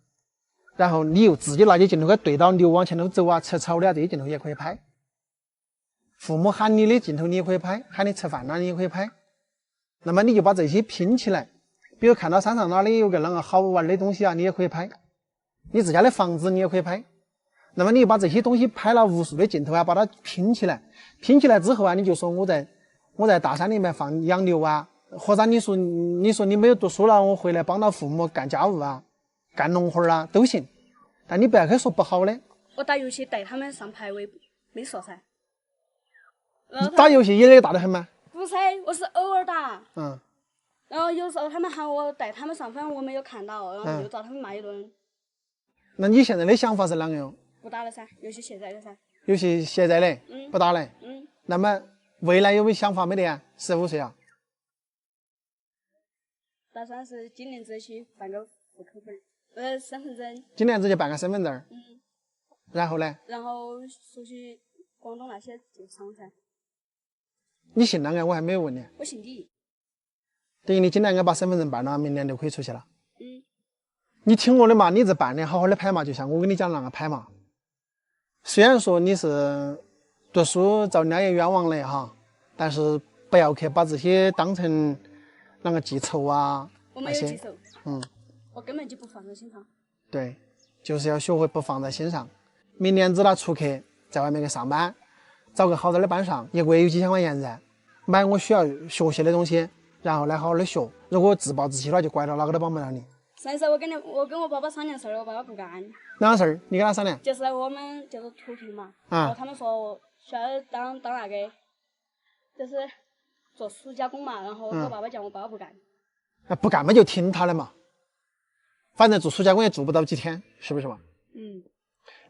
然后你又自己拿起镜头给对到牛往前头走啊、吃草的啊，这些镜头也可以拍。父母喊你的镜头你也可以拍，喊你吃饭了你也可以拍。那么你就把这些拼起来，比如看到山上哪里有个啷个好玩的东西啊，你也可以拍。你自家的房子你也可以拍。那么你就把这些东西拍了无数的镜头啊，把它拼起来。拼起来之后啊，你就说我在大山里面养牛啊，或者你说你没有读书了，我回来帮到父母干家务啊，干农活啊都行。但你不要去说不好的。我打游戏带他们上排位，没说噻。你打游戏也得大得很吗？不是，我是偶尔打。然后有时候他们喊我带他们上分，我没有看到，然后又遭他们骂一顿。那你现在的想法是啷个哟？不打了噻，游戏卸载了噻。游戏卸载的，不打了。那么未来有没有想法没得呀？15岁啊？打算是今年子去办个户口本，身份证。今年子就办个身份证。然后呢？然后出去广东那些就上噻。你姓哪个？我还没有问你。我姓李。等于你今年把身份证办了，明年就可以出去了。你听我的嘛，你这半年好好的拍嘛，就像我跟你讲啷个拍嘛。虽然说你是读书遭人家也冤枉了哈，但是不要去把这些当成啷个记仇啊。我没有记仇。我根本就不放在心上。对，就是要学会不放在心上。明年子他出去在外面去上班，找个好点的班上，一个月有几千块钱噻，买我需要学习的东西，然后来好好的学。如果自暴自弃了，就怪到哪个都帮不了你。上次我跟我爸爸商量事儿，我爸爸不干。哪个事儿？你跟他商量？就是我们就是图片嘛，然后他们说需要当那个，就是做暑假工嘛，然后我爸爸叫我爸爸不干。那不干嘛就听他的嘛，反正做暑假工也做不到几天，是不是嘛？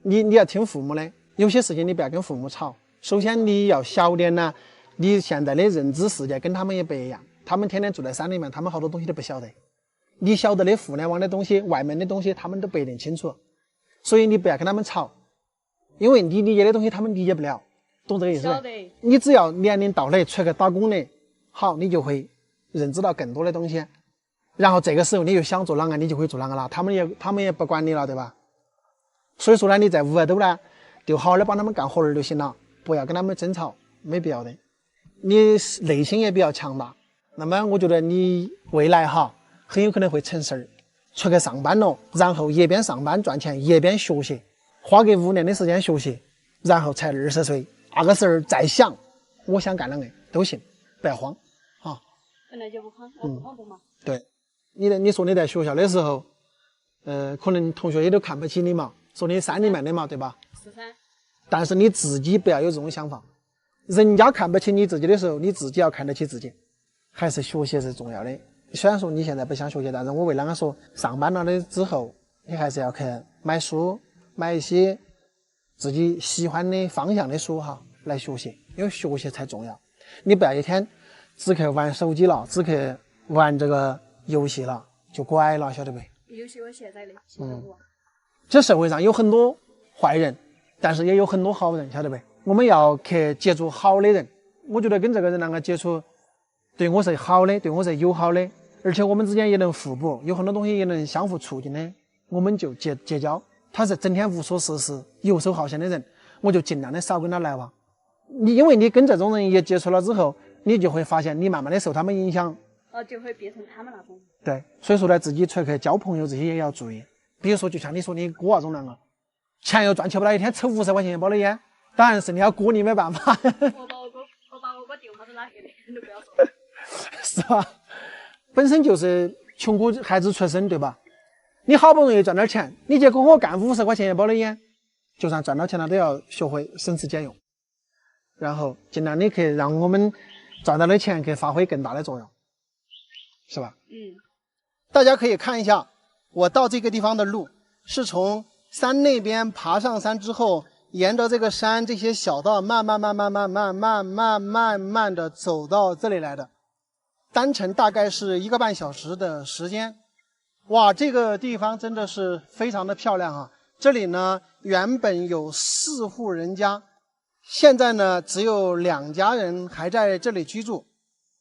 你要听父母的，有些事情你不要跟父母吵。首先你要晓得呢，你现在的认知世界跟他们也不一样，他们天天住在山里面，他们好多东西都不晓得。你晓得的互联网的东西、外面的东西，他们都不一定清楚，所以你不要跟他们吵，因为你理解的东西他们理解不了，懂这个意思吗？你只要年龄到了，出去打工的，好，你就会认知到更多的东西，然后这个时候你就想做啷个，你就会做啷个了，他们也不管你了，对吧？所以说呢，你在屋外头呢，就好好的帮他们干活儿就行了，不要跟他们争吵，没必要的。你内心也比较强大，那么我觉得你未来哈。很有可能会成事儿，出去上班了，然后一边上班赚钱，一边学习，花个5年的时间学习，然后才20岁，那个时候再想我想干啷个都行，不要慌啊。本来就不慌，不慌不忙。对，你说你在学校的时候，可能同学也都看不起你嘛，说你山里面的嘛，对吧？是噻。但是你自己不要有这种想法，人家看不起你自己的时候，你自己要看得起自己，还是学习是重要的。虽然说你现在不想学习，但是我为啷个说，上班了的之后，你还是要去买书，买一些自己喜欢的方向的书哈来学习，因为学习才重要。你不要一天只去玩手机了，只去玩这个游戏了，就拐了，晓得不？游戏我现在的，这社会上有很多坏人，但是也有很多好人，晓得不？我们要去接触好的人。我觉得跟这个人啷个接触，对我是好的，对我是友好的，而且我们之间也能互补，有很多东西也能相互促进的，我们就结交。他是整天无所事事、游手好闲的人，我就尽量的少跟他来往。因为你跟这种人一接触了之后，你就会发现你慢慢的受他们影响，就会变成他们那种。对，所以说呢，自己出去交朋友这些也要注意。比如说，就像你说你哥那种啷个，钱又赚，吃不到一天抽50块钱一包的烟，当然是你要哥，你没办法。我把我哥电话都拿去了，你都不要说。是吧？本身就是穷苦孩子出身，对吧？你好不容易赚点钱，你结果我干50块钱一包的烟，就算赚到钱了，都要学会省吃俭用，然后尽量的去让我们赚到的钱可以发挥更大的作用，是吧？大家可以看一下，我到这个地方的路是从山那边爬上山之后，沿着这个山这些小道慢慢的走到这里来的，单程大概是1个半小时的时间。哇，这个地方真的是非常的漂亮啊！这里呢原本有4户人家，现在呢只有2家人还在这里居住。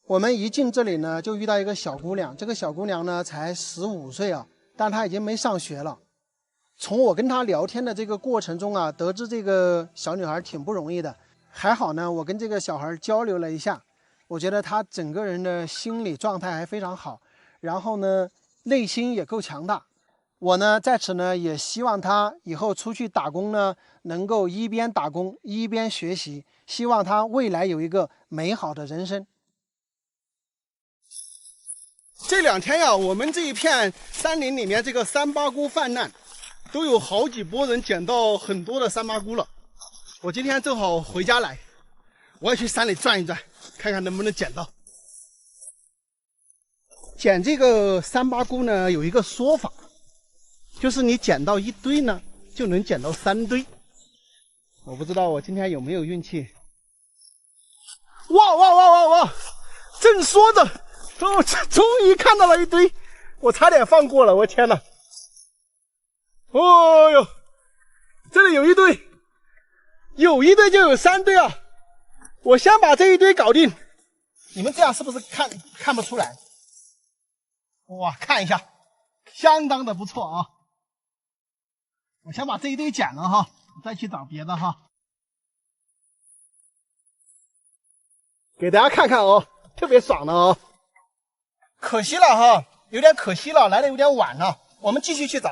我们一进这里呢，就遇到一个小姑娘，这个小姑娘呢才15岁啊，但她已经没上学了。从我跟她聊天的这个过程中啊，得知这个小女孩挺不容易的。还好呢，我跟这个小孩交流了一下，我觉得她整个人的心理状态还非常好，然后呢内心也够强大。我呢在此呢也希望她以后出去打工呢，能够一边打工一边学习，希望她未来有一个美好的人生。这2天呀，我们这一片山林里面这个三八菇泛滥，都有好几波人捡到很多的三八菇了。我今天正好回家来，我也去山里转一转，看看能不能捡到。捡这个三八菇呢，有一个说法，就是你捡到1堆呢，就能捡到3堆。我不知道我今天有没有运气。哇！正说着，终于看到了1堆，我差点放过了，我天哪！哦哟，这里有1堆，有1堆就有3堆啊！我先把这1堆搞定，你们这样是不是看不出来？哇，看一下，相当的不错啊！我先把这1堆捡了哈，再去找别的哈，给大家看看哦，特别爽的哦。可惜了哈，有点可惜了，来的有点晚了，我们继续去找。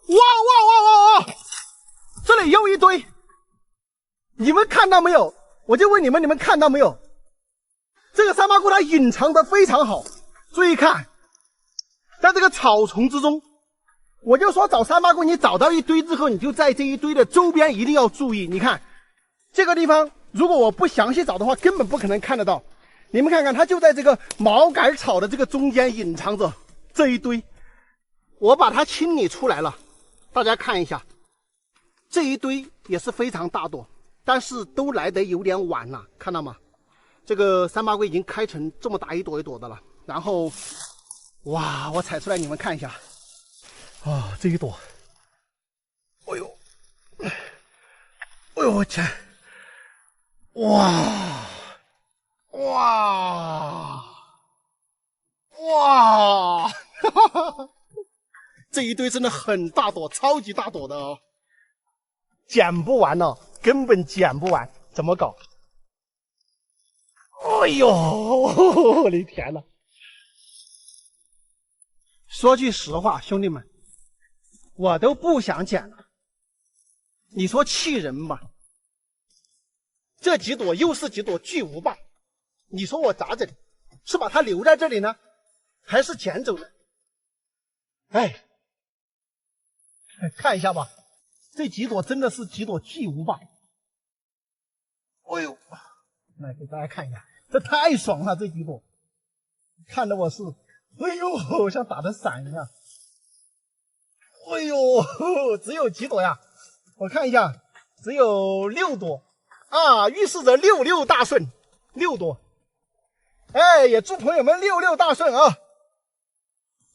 哇！这里又1堆，你们看到没有？我就问你们看到没有？这个三八菇它隐藏得非常好，注意看，在这个草丛之中。我就说找三八菇，你找到1堆之后，你就在这1堆的周边一定要注意。你看这个地方，如果我不详细找的话，根本不可能看得到。你们看看，它就在这个毛杆草的这个中间隐藏着这1堆。我把它清理出来了，大家看一下，这1堆也是非常大朵，但是都来得有点晚了，看到吗？这个三八菇已经开成这么大一朵一朵的了。然后，哇，我采出来你们看一下，啊，这1朵，哎呦，我天，哇！这1堆真的很大朵，超级大朵的哦，捡不完呢，根本捡不完，怎么搞？哎呦，我的天哪！说句实话，兄弟们，我都不想捡了，你说气人吧？这几朵又是几朵巨无霸，你说我咋整？是把它留在这里呢，还是捡走呢？哎，看一下吧，这几朵真的是几朵巨无霸。哎呦，来给大家看一下，这太爽了，这几朵，看得我是，哎呦，像打的伞一样。哎呦，只有几朵呀？我看一下，只有6朵啊，预示着66大顺，6朵。哎，也祝朋友们66大顺啊！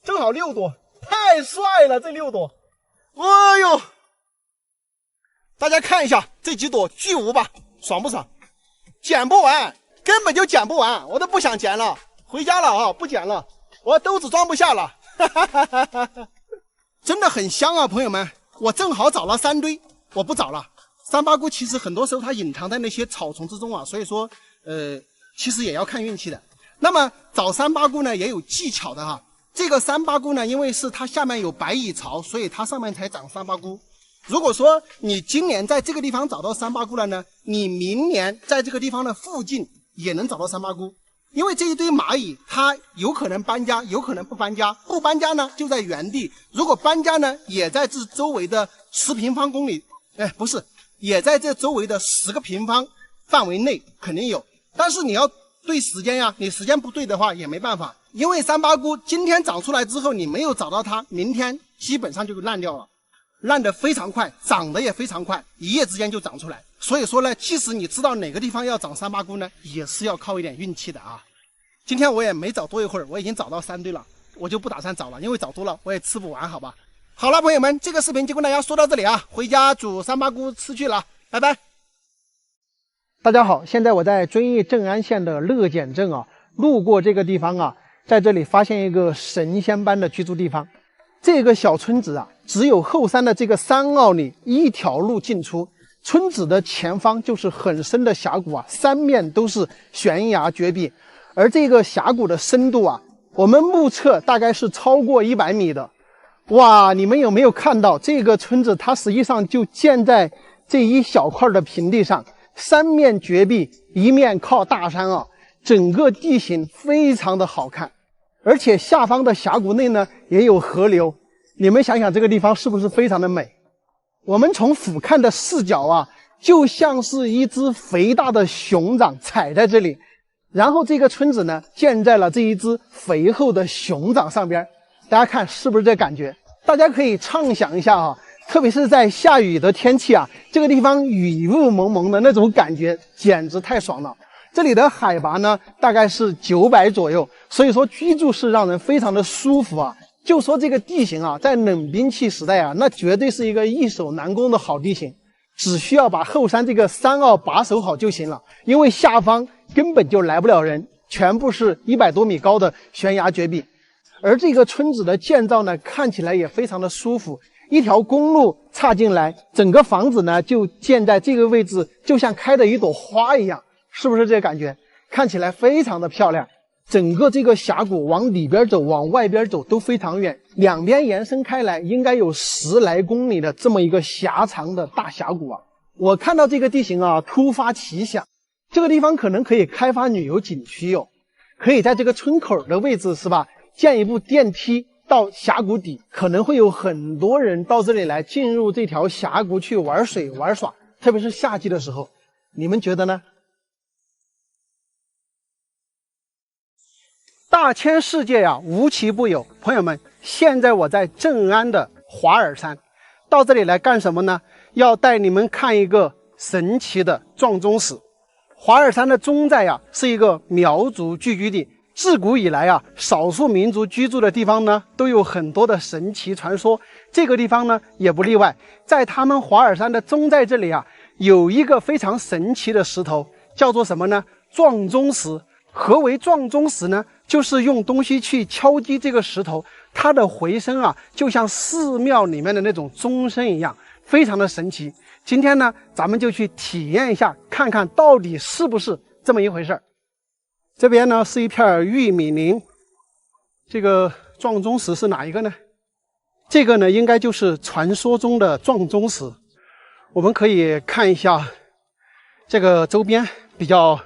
正好6朵，太帅了，这6朵。哎呦，大家看一下这几朵巨无霸，爽不爽？捡不完，根本就捡不完，我都不想捡了，回家了啊，不捡了，我兜子装不下了。真的很香啊，朋友们，我正好找了3堆，我不找了。三八菇其实很多时候它隐藏在那些草丛之中啊，所以说其实也要看运气的。那么找三八菇呢也有技巧的哈。这个三八菇呢，因为是它下面有白蚁巢，所以它上面才长三八菇。如果说你今年在这个地方找到三八菇了呢，你明年在这个地方的附近也能找到三八菇。因为这一堆蚂蚁它有可能搬家，有可能不搬家，不搬家呢就在原地，如果搬家呢也在这周围的10平方公里，不是，也在这周围的10个平方范围内肯定有。但是你要对时间呀，你时间不对的话也没办法。因为三八菇今天长出来之后你没有找到它，明天基本上就烂掉了，烂得非常快，长得也非常快，一夜之间就长出来。所以说呢，即使你知道哪个地方要长三八菇呢，也是要靠一点运气的啊。今天我也没找多一会儿，我已经找到3堆了，我就不打算找了，因为找多了我也吃不完，好吧。好了，朋友们，这个视频就跟大家说到这里啊，回家煮三八菇吃去了，拜拜。大家好，现在我在遵义正安县的乐简镇啊，路过这个地方啊，在这里发现一个神仙般的居住地方。这个小村子啊，只有后山的这个山坳里一条路进出，村子的前方就是很深的峡谷啊，三面都是悬崖绝壁。而这个峡谷的深度啊，我们目测大概是超过100米的。哇，你们有没有看到这个村子它实际上就建在这一小块的平地上，三面绝壁，一面靠大山啊，整个地形非常的好看。而且下方的峡谷内呢也有河流，你们想想这个地方是不是非常的美？我们从俯瞰的视角啊，就像是一只肥大的熊掌踩在这里，然后这个村子呢建在了这一只肥厚的熊掌上边，大家看是不是这感觉？大家可以畅想一下啊，特别是在下雨的天气啊，这个地方雨雾蒙蒙的那种感觉简直太爽了。这里的海拔呢大概是900左右，所以说居住是让人非常的舒服啊。就说这个地形啊，在冷兵器时代啊，那绝对是一个易守难攻的好地形，只需要把后山这个山坳把守好就行了，因为下方根本就来不了人，全部是100多米高的悬崖绝壁。而这个村子的建造呢，看起来也非常的舒服，一条公路插进来，整个房子呢就建在这个位置，就像开的一朵花一样，是不是这个感觉？看起来非常的漂亮。整个这个峡谷往里边走，往外边走都非常远，两边延伸开来，应该有10来公里的这么一个狭长的大峡谷啊。我看到这个地形啊，突发奇想，这个地方可能可以开发旅游景区哟，可以在这个村口的位置是吧，建一部电梯到峡谷底，可能会有很多人到这里来进入这条峡谷去玩水玩耍，特别是夏季的时候，你们觉得呢？大千世界呀，无奇不有。朋友们，现在我在正安的华尔山，到这里来干什么呢？要带你们看一个神奇的撞钟石。华尔山的中寨呀，是一个苗族聚居地。自古以来啊，少数民族居住的地方呢，都有很多的神奇传说。这个地方呢，也不例外。在他们华尔山的中寨这里啊，有一个非常神奇的石头，叫做什么呢？撞钟石。何为撞钟石呢？就是用东西去敲击这个石头，它的回声啊，就像寺庙里面的那种钟声一样，非常的神奇。今天呢，咱们就去体验一下，看看到底是不是这么一回事儿。这边呢是一片玉米林，这个撞钟石是哪一个呢？这个呢应该就是传说中的撞钟石。我们可以看一下这个周边比较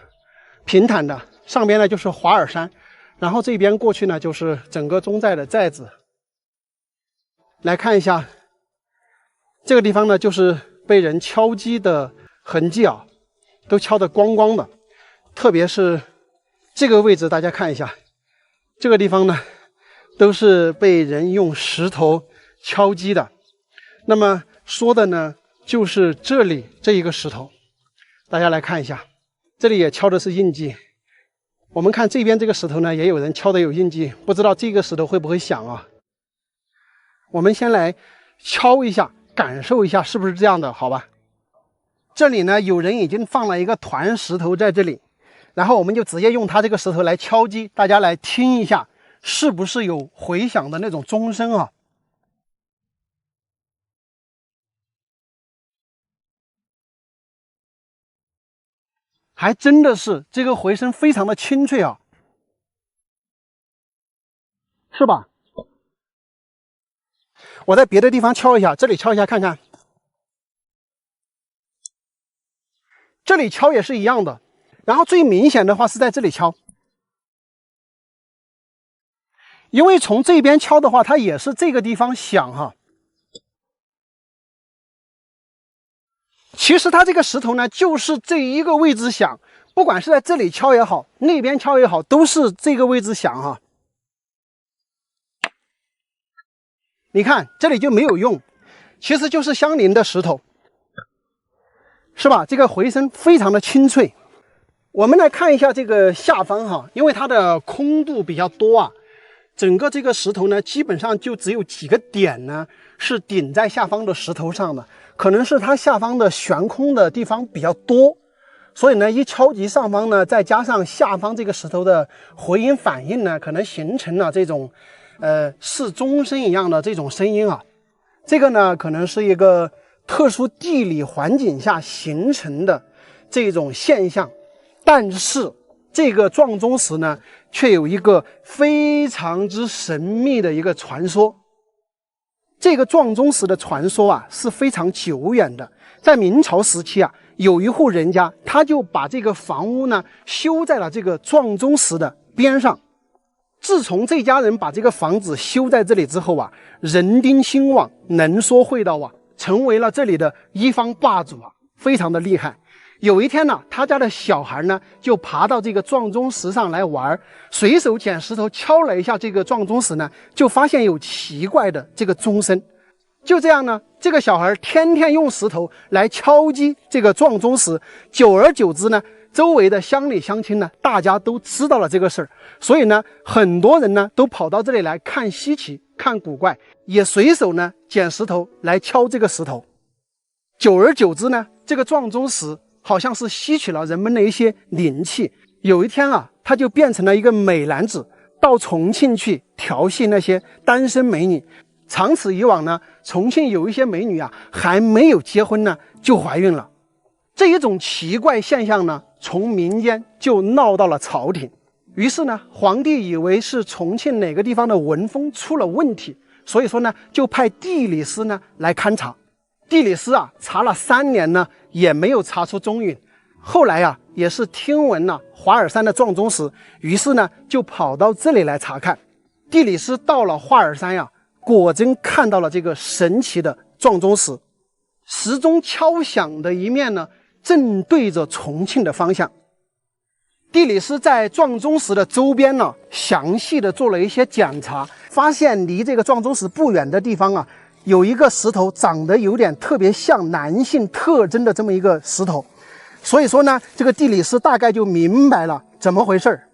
平坦的，上边呢就是华尔山，然后这边过去呢就是整个中寨的寨子。来看一下这个地方呢，就是被人敲击的痕迹啊，都敲得光光的。特别是这个位置，大家看一下，这个地方呢，都是被人用石头敲击的。那么说的呢，就是这里这一个石头，大家来看一下，这里也敲的是印记。我们看这边这个石头呢，也有人敲的有印记，不知道这个石头会不会响啊？我们先来敲一下，感受一下是不是这样的，好吧？这里呢，有人已经放了一个团石头在这里，然后我们就直接用它这个石头来敲击，大家来听一下，是不是有回响的那种钟声啊？还真的是这个回声非常的清脆啊，是吧？我在别的地方敲一下，这里敲一下看看，这里敲也是一样的，然后最明显的话是在这里敲，因为从这边敲的话，它也是这个地方响哈。其实它这个石头呢，就是这一个位置响，不管是在这里敲也好，那边敲也好，都是这个位置响哈。你看这里就没有用，其实就是相邻的石头，是吧？这个回声非常的清脆。我们来看一下这个下方哈，因为它的空度比较多啊，整个这个石头呢，基本上就只有几个点呢是顶在下方的石头上的。可能是它下方的悬空的地方比较多，所以呢，一敲击上方呢，再加上下方这个石头的回音反应呢，可能形成了这种似钟声一样的这种声音啊。这个呢，可能是一个特殊地理环境下形成的这种现象，但是这个撞钟石呢，却有一个非常之神秘的一个传说。这个撞钟石的传说啊是非常久远的，在明朝时期啊，有一户人家，他就把这个房屋呢修在了这个撞钟石的边上。自从这家人把这个房子修在这里之后啊，人丁兴旺，能说会道啊，成为了这里的一方霸主啊，非常的厉害。有一天呢，他家的小孩呢就爬到这个撞钟石上来玩，随手捡石头敲了一下这个撞钟石呢，就发现有奇怪的这个钟声。就这样呢，这个小孩天天用石头来敲击这个撞钟石，久而久之呢，周围的乡里乡亲呢，大家都知道了这个事儿，所以呢，很多人呢都跑到这里来看稀奇、看古怪，也随手呢捡石头来敲这个石头。久而久之呢，这个撞钟石好像是吸取了人们的一些灵气。有一天啊，他就变成了一个美男子，到重庆去调戏那些单身美女。长此以往呢，重庆有一些美女啊，还没有结婚呢，就怀孕了。这一种奇怪现象呢，从民间就闹到了朝廷。于是呢，皇帝以为是重庆哪个地方的文风出了问题，所以说呢，就派地理师呢来勘察。地理师啊，查了3年呢，也没有查出踪影。后来啊，也是听闻了华尔山的撞钟石，于是呢，就跑到这里来查看。地理师到了华尔山呀，果真看到了这个神奇的撞钟石，石钟敲响的一面呢，正对着重庆的方向。地理师在撞钟石的周边呢，详细的做了一些检查，发现离这个撞钟石不远的地方啊，有一个石头长得有点特别像男性特征的这么一个石头，所以说呢，这个地理师大概就明白了怎么回事儿。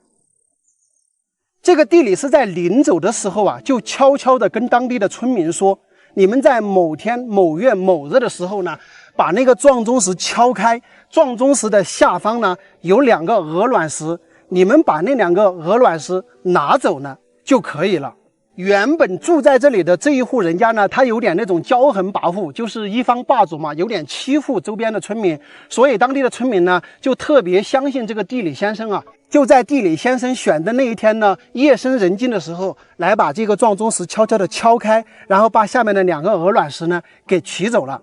这个地理师在临走的时候啊，就悄悄地跟当地的村民说：“你们在某天某月某日的时候呢，把那个撞钟石敲开，撞钟石的下方呢有2个鹅卵石，你们把那2个鹅卵石拿走呢就可以了。”原本住在这里的这一户人家呢，他有点那种骄横跋扈，就是一方霸主嘛，有点欺负周边的村民，所以当地的村民呢就特别相信这个地理先生啊，就在地理先生选的那一天呢，夜深人静的时候，来把这个撞钟石悄悄的敲开，然后把下面的2个鹅卵石呢给取走了。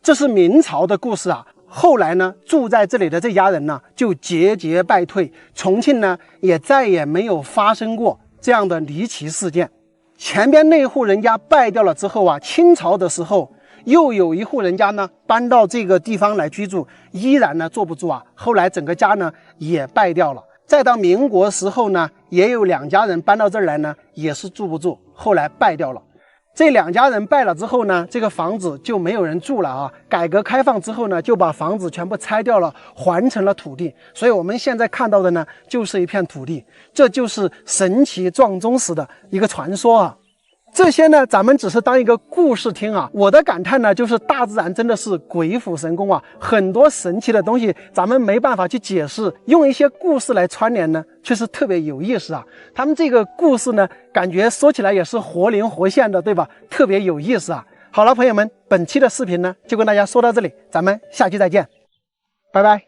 这是明朝的故事啊。后来呢，住在这里的这家人呢就节节败退，重庆呢也再也没有发生过这样的离奇事件。前边那户人家败掉了之后啊，清朝的时候又有一户人家呢搬到这个地方来居住，依然呢坐不住啊，后来整个家呢也败掉了。再到民国时候呢，也有2家人搬到这儿来呢，也是住不住，后来败掉了。这2家人败了之后呢，这个房子就没有人住了啊。改革开放之后呢，就把房子全部拆掉了，还成了土地。所以我们现在看到的呢，就是一片土地。这就是神奇撞钟石的一个传说啊。这些呢，咱们只是当一个故事听啊。我的感叹呢，就是大自然真的是鬼斧神工啊，很多神奇的东西咱们没办法去解释，用一些故事来串联呢，却是特别有意思啊。他们这个故事呢，感觉说起来也是活灵活现的，对吧？特别有意思啊。好了，朋友们，本期的视频呢，就跟大家说到这里，咱们下期再见，拜拜。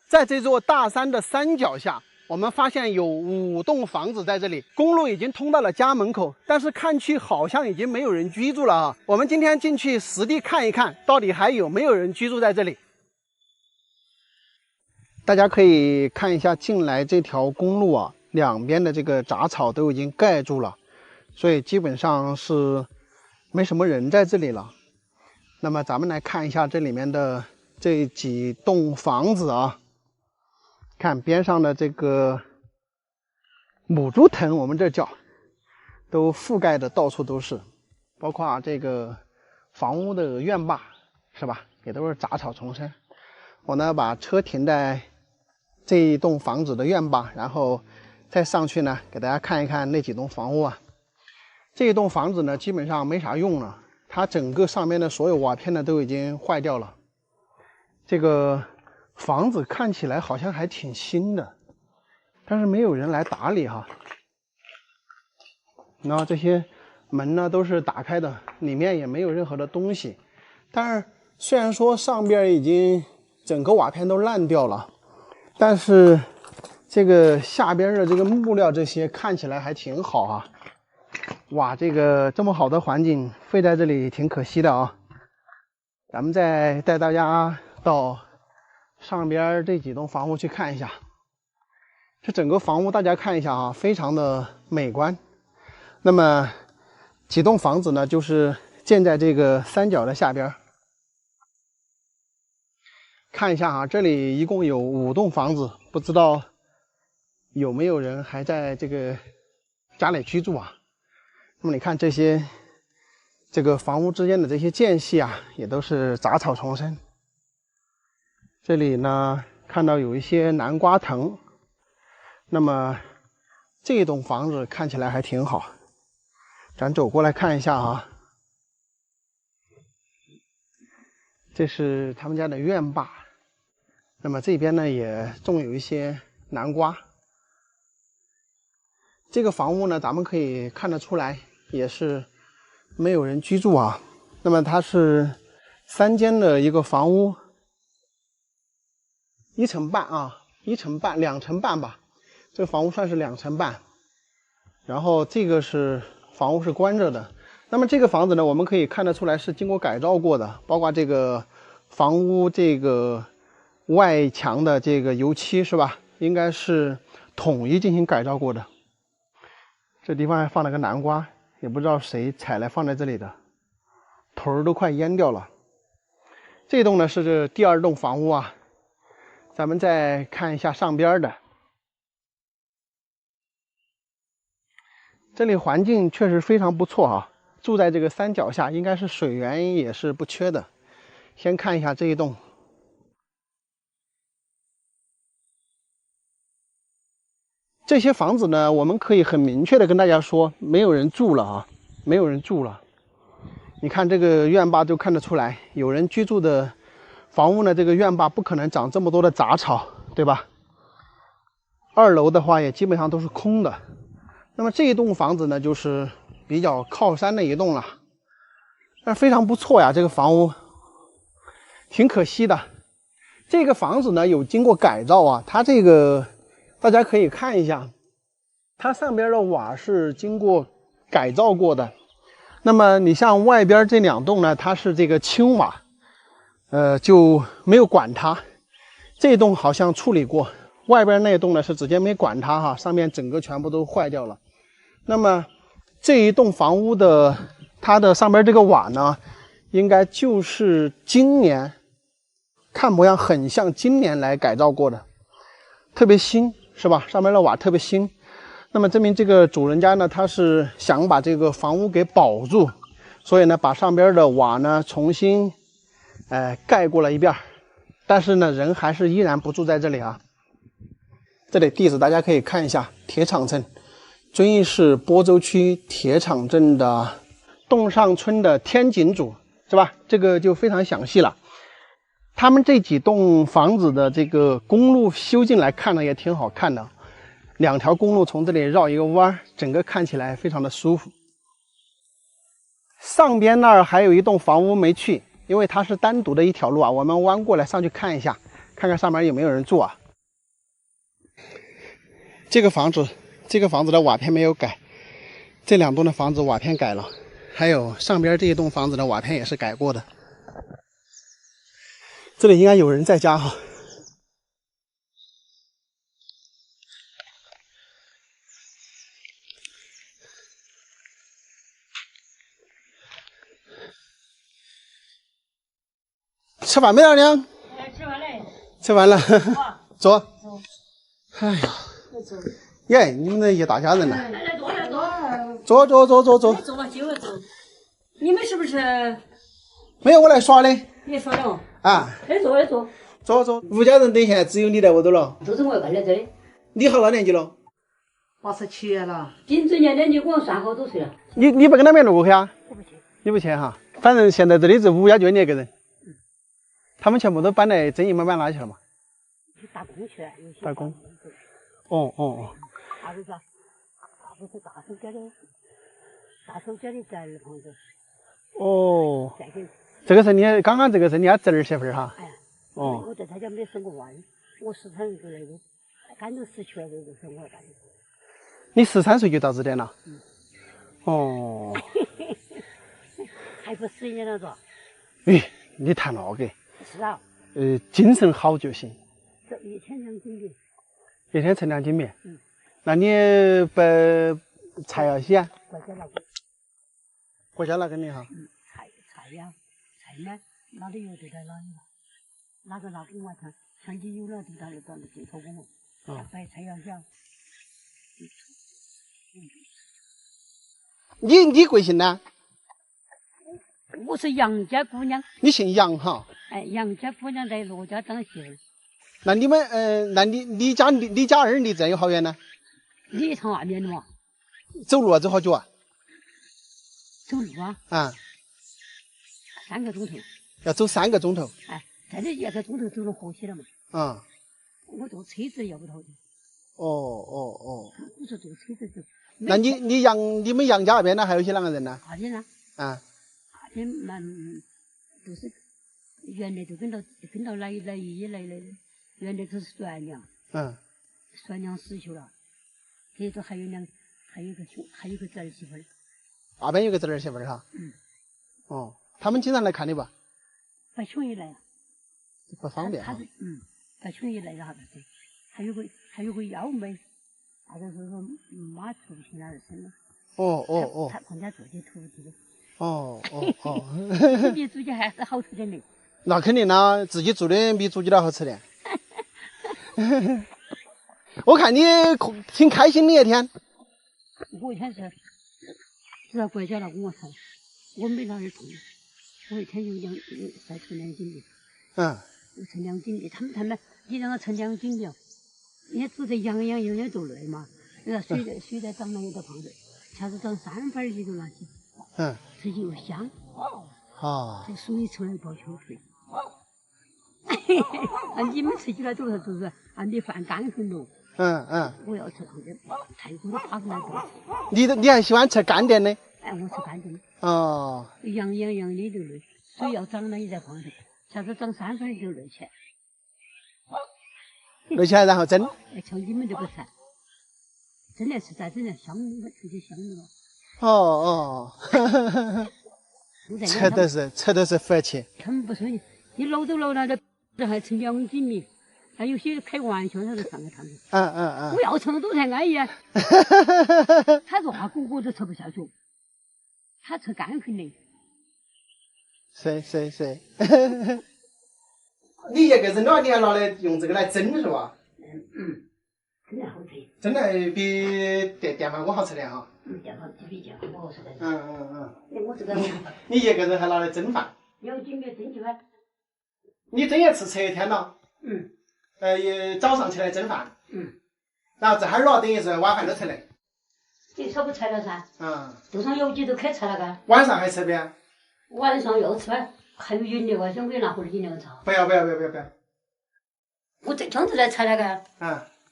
在这座大山的山脚下，我们发现有5栋房子在这里，公路已经通到了家门口，但是看去好像已经没有人居住了啊。我们今天进去实地看一看，到底还有没有人居住在这里。大家可以看一下进来这条公路啊，两边的这个杂草都已经盖住了，所以基本上是没什么人在这里了。那么咱们来看一下这里面的这几栋房子啊，看边上的这个母猪藤，我们这叫，都覆盖的到处都是，包括这个房屋的院坝，是吧？也都是杂草丛生。我呢把车停在这一栋房子的院坝，然后再上去呢，给大家看一看那几栋房屋啊。这一栋房子呢，基本上没啥用了，它整个上面的所有瓦片呢都已经坏掉了。这个房子看起来好像还挺新的，但是没有人来打理哈。然后这些门呢都是打开的，里面也没有任何的东西。但是虽然说上边已经整个瓦片都烂掉了，但是这个下边的这个木料这些看起来还挺好啊。哇，这个这么好的环境废在这里挺可惜的啊。咱们再带大家到上边这几栋房屋去看一下。这整个房屋大家看一下啊，非常的美观。那么几栋房子呢，就是建在这个山脚的下边。看一下啊，这里一共有5栋房子，不知道有没有人还在这个家里居住啊？那么你看这个房屋之间的这些间隙啊，也都是杂草丛生。这里呢，看到有一些南瓜藤。那么这一栋房子看起来还挺好，咱走过来看一下啊。这是他们家的院坝。那么这边呢也种有一些南瓜。这个房屋呢，咱们可以看得出来也是没有人居住啊。那么它是3间的一个房屋，1层半啊，1层半2层半吧。这个房屋算是2层半。然后这个是房屋是关着的。那么这个房子呢，我们可以看得出来是经过改造过的，包括这个房屋这个外墙的这个油漆是吧，应该是统一进行改造过的。这地方还放了个南瓜，也不知道谁采来放在这里的，头儿都快淹掉了。这栋呢是这第2栋房屋啊。咱们再看一下上边的，这里环境确实非常不错啊，住在这个山脚下，应该是水源也是不缺的。先看一下这一栋。这些房子呢，我们可以很明确的跟大家说，没有人住了啊，没有人住了。你看这个院坝就看得出来，有人居住的房屋呢，这个院坝不可能长这么多的杂草，对吧？2楼的话也基本上都是空的。那么这一栋房子呢，就是比较靠山的一栋了，但是非常不错呀，这个房屋挺可惜的。这个房子呢有经过改造啊，它这个大家可以看一下，它上边的瓦是经过改造过的。那么你像外边这2栋呢，它是这个青瓦，就没有管它。这栋好像处理过，外边那栋呢是直接没管它哈，上面整个全部都坏掉了。那么这一栋房屋的它的上边这个瓦呢，应该就是今年，看模样很像今年来改造过的，特别新。是吧？上面的瓦特别新，那么证明这个主人家呢，他是想把这个房屋给保住，所以呢，把上边的瓦呢重新，盖过了一遍，但是呢，人还是依然不住在这里啊。这里地址大家可以看一下，铁厂镇，遵义市播州区铁厂镇的洞上村的天井组，是吧？这个就非常详细了。他们这几栋房子的这个公路修进来看呢也挺好看的，2条公路从这里绕一个弯，整个看起来非常的舒服。上边那儿还有一栋房屋没去，因为它是单独的一条路啊，我们弯过来上去看一下，看看上面有没有人住啊。这个房子的瓦片没有改，这2栋的房子瓦片改了，还有上边这一栋房子的瓦片也是改过的。这里应该有人在家哈。吃饭没有娘？吃完了。吃完了。坐。哎呀。耶，你们这一大家人呢。来坐。坐。坐吧，就坐。你们是不是？没有，我来耍的。你耍的哦。啊。来坐。坐。吴家人等现在只有你在屋头了。都是我干的这里。你好大年纪了？87了。今年的你给我算好多岁了？你不跟他们录去啊？我不去。你不去哈？反正现在这里是吴家就你一个人。他们全部都搬来正义门哪去了嘛？打工去了。打工。哦。啥子啊？不是大手家的在二房子。哦。这个是你刚刚这个是你家侄儿媳妇儿哈？哎。哦。我在他家没生过娃，我13岁那个，刚都死去了，这个是我干的。你13岁就到这点了？哦。还不10年了着？你谈那个？是啊。精神好就行。这一天2斤米。一天称2斤米。那你不菜要洗啊？国家拿给你哈。菜呀，菜呢，哪里有就在哪里了。哪个拿给我看，相机有了就到那镜头给我。白菜要小。你贵姓呢？我是杨家姑娘。你姓杨哈？哎，杨家姑娘在罗家当媳妇。那你们那你家2离这有好远呢？你从外面的嘛？走路走好久啊？走路啊？啊。3个钟头。要走3个钟头。哎，这里1个钟头走到河西了嘛？啊。我坐车子要不头的。哦。我说坐车子走。那你们杨家那边呢还有些啷个人呢？那边呢？啊。那边都是原来都跟到来的，原来都是算娘。算娘死去了，这都还有一个侄儿媳妇儿。那边有个侄儿媳妇儿哈。哦，他们经常来看你吧？不轻易来了。不方便。不轻易来了，还有个幺妹，那个是说妈出去那儿生的。他旁边做起徒弟的。自己煮的还是好吃点的。那肯定啦，自己做的比煮的好吃点。我看你挺开心的一天。我一天是，只要国家来跟我谈，我没哪儿痛。我一天再称2斤米。我称2斤米，他们你让我称2斤米，你煮的样都累嘛。那水在长了有点胖的，下次长3分1就拿起。吃起又香。这水出来包秋水。你们吃起来都是你饭干很浓。我要吃那个泰国的扒出来多。你还喜欢吃干点的？哎，我吃干点的。样的就累，水要长了也在放着，下次长3分就累起来。累起来然后蒸。像你们这个菜，蒸来是再蒸来香，直接香的了。吃的是福气。他们不说你捞都捞了，这还称2斤米，还有些开玩笑，他就上来他们。我要称多才安逸。他说话我都吃不下去，他吃干很的。是。你一个人的话，你还拿来用这个来蒸是吧？真的好吃。真的比电饭锅好吃点哈。电饭锅比电饭锅好吃点。我这个。你一个人还拿来蒸饭？2斤米蒸起来。你蒸一次吃一天了。早上起来蒸饭。然后这哈儿了，等于是晚饭都吃的。你少不吃了噻。路上有几都开吃了干。晚上还吃不呀？晚上又吃完，还有饮料啊，想给拿回来饮料茶。不要。我这刚才来吃了干。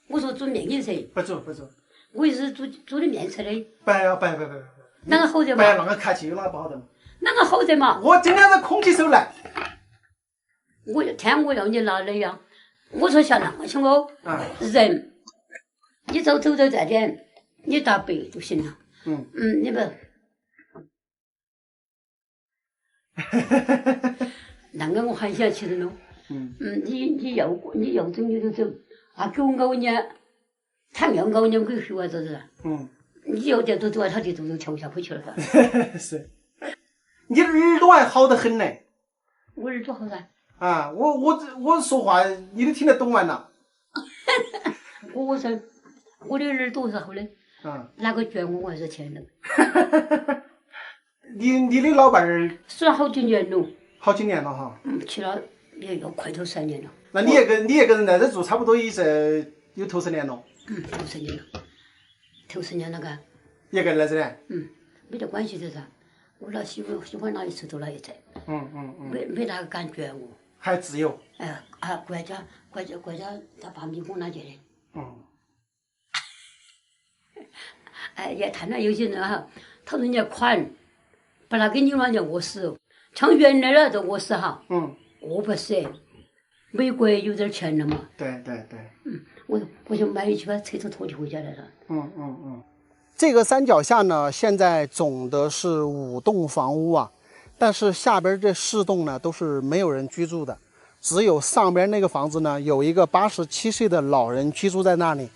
我说煮面给你吃。不煮。我也是煮的面吃的。不。啷个好着嘛？不要啷个客气，有啷个不好的嘛？啷个好着嘛？我今天是空起手来。我要你拿的呀，我说小浪，像我人，你走在点，你打北就行了。你不，那个我还想起来了。你要走你就走，啊给我熬年，他要熬年给说这是。你要点走啊，他就走跳下回去了噻。是，你耳朵还好得很呢。我耳朵好噻。啊，我说话你都听得懂完了。我说我的耳朵是好的。哪个卷我还是钱的。你的老伴儿死了好几年了。好几年了哈。去了也要快头3年了。那你也跟人在这住差不多也是有头10年了。头10年了。头10年了个。也跟在这里。没得关系的噻。我老喜欢哪一次就哪一次。没哪个敢卷我。还自由。国家他把米工拿去的。也谈了有些人哈，他说人家款，把他给你往家饿死，像原来那都饿死哈。饿不死，美国有点钱了嘛。对。我就买一把车子拖起回家来了。这个山脚下呢，现在总的是5栋房屋啊，但是下边这4栋呢都是没有人居住的，只有上边那个房子呢有一个87岁的老人居住在那里，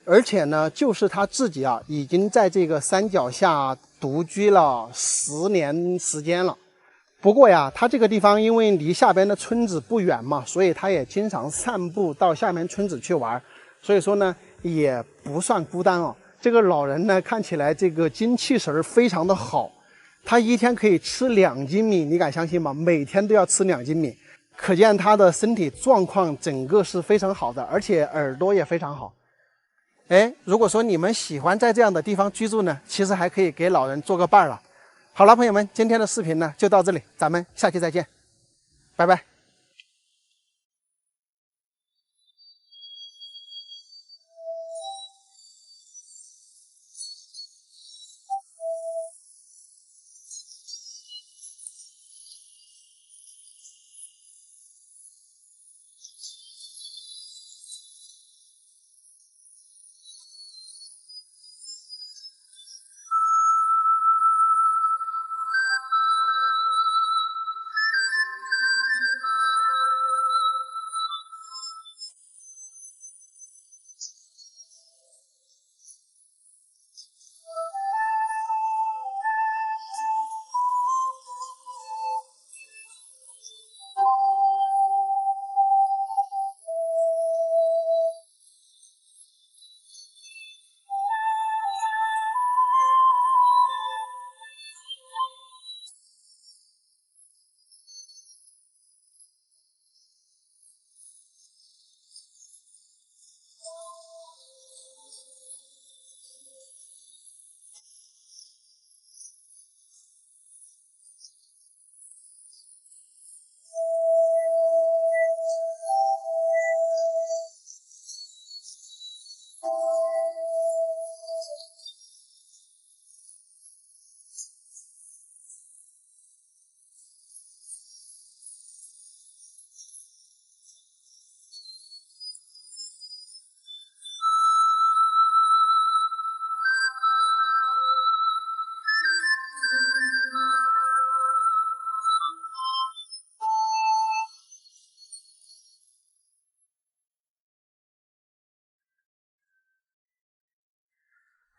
而且呢就是他自己啊已经在这个山脚下独居了10年时间了。不过呀，他这个地方因为离下边的村子不远嘛，所以他也经常散步到下面村子去玩，所以说呢也不算孤单哦。这个老人呢看起来这个精气神非常的好，他一天可以吃2斤米，你敢相信吗？每天都要吃2斤米，可见他的身体状况整个是非常好的，而且耳朵也非常好。如果说你们喜欢在这样的地方居住呢，其实还可以给老人做个伴了。好了，朋友们，今天的视频呢就到这里，咱们下期再见，拜拜。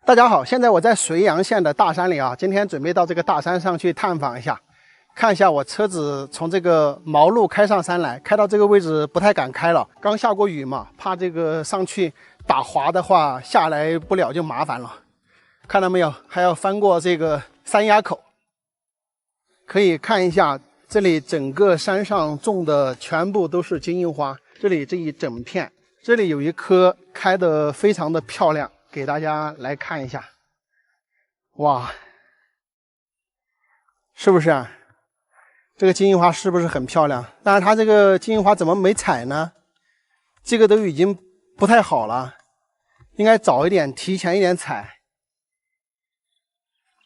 大家好，现在我在绥阳县的大山里啊，今天准备到这个大山上去探访一下，看一下我车子从这个毛路开上山来，开到这个位置不太敢开了，刚下过雨嘛，怕这个上去打滑的话下来不了就麻烦了。看到没有，还要翻过这个山崖口，可以看一下这里整个山上种的全部都是金银花，这里这一整片，这里有一棵开得非常的漂亮，给大家来看一下。哇，是不是啊？这个金银花是不是很漂亮？但是它这个金银花怎么没采呢？这个都已经不太好了，应该早一点提前一点采。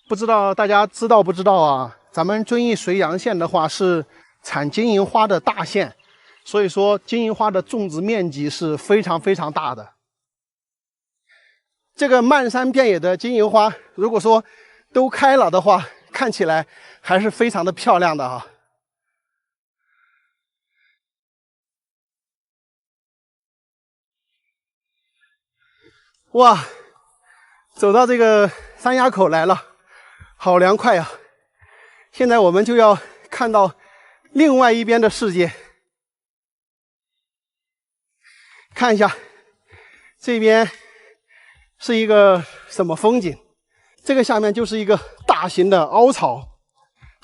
不知道大家知道不知道啊？咱们遵义绥阳县的话是产金银花的大县，所以说金银花的种植面积是非常非常大的。这个漫山遍野的金银花，如果说都开了的话，看起来还是非常的漂亮的啊。哇，走到这个山崖口来了，好凉快呀！现在我们就要看到另外一边的世界。看一下，这边是一个什么风景？这个下面就是一个大型的凹槽，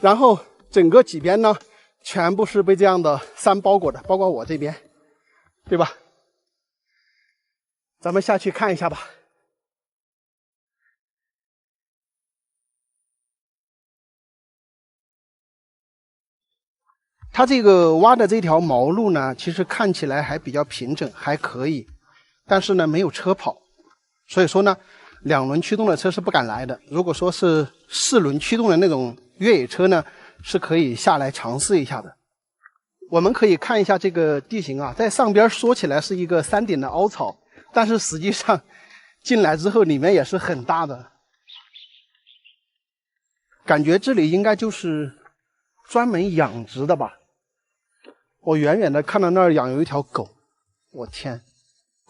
然后整个几边呢，全部是被这样的山包裹的，包括我这边，对吧？咱们下去看一下吧。它这个挖的这条毛路呢，其实看起来还比较平整，还可以，但是呢没有车跑，所以说呢，2轮驱动的车是不敢来的。如果说是4轮驱动的那种越野车呢，是可以下来尝试一下的。我们可以看一下这个地形啊，在上边说起来是一个山顶的凹槽，但是实际上进来之后里面也是很大的，感觉这里应该就是专门养殖的吧。我远远的看到那儿养有一条狗，我天，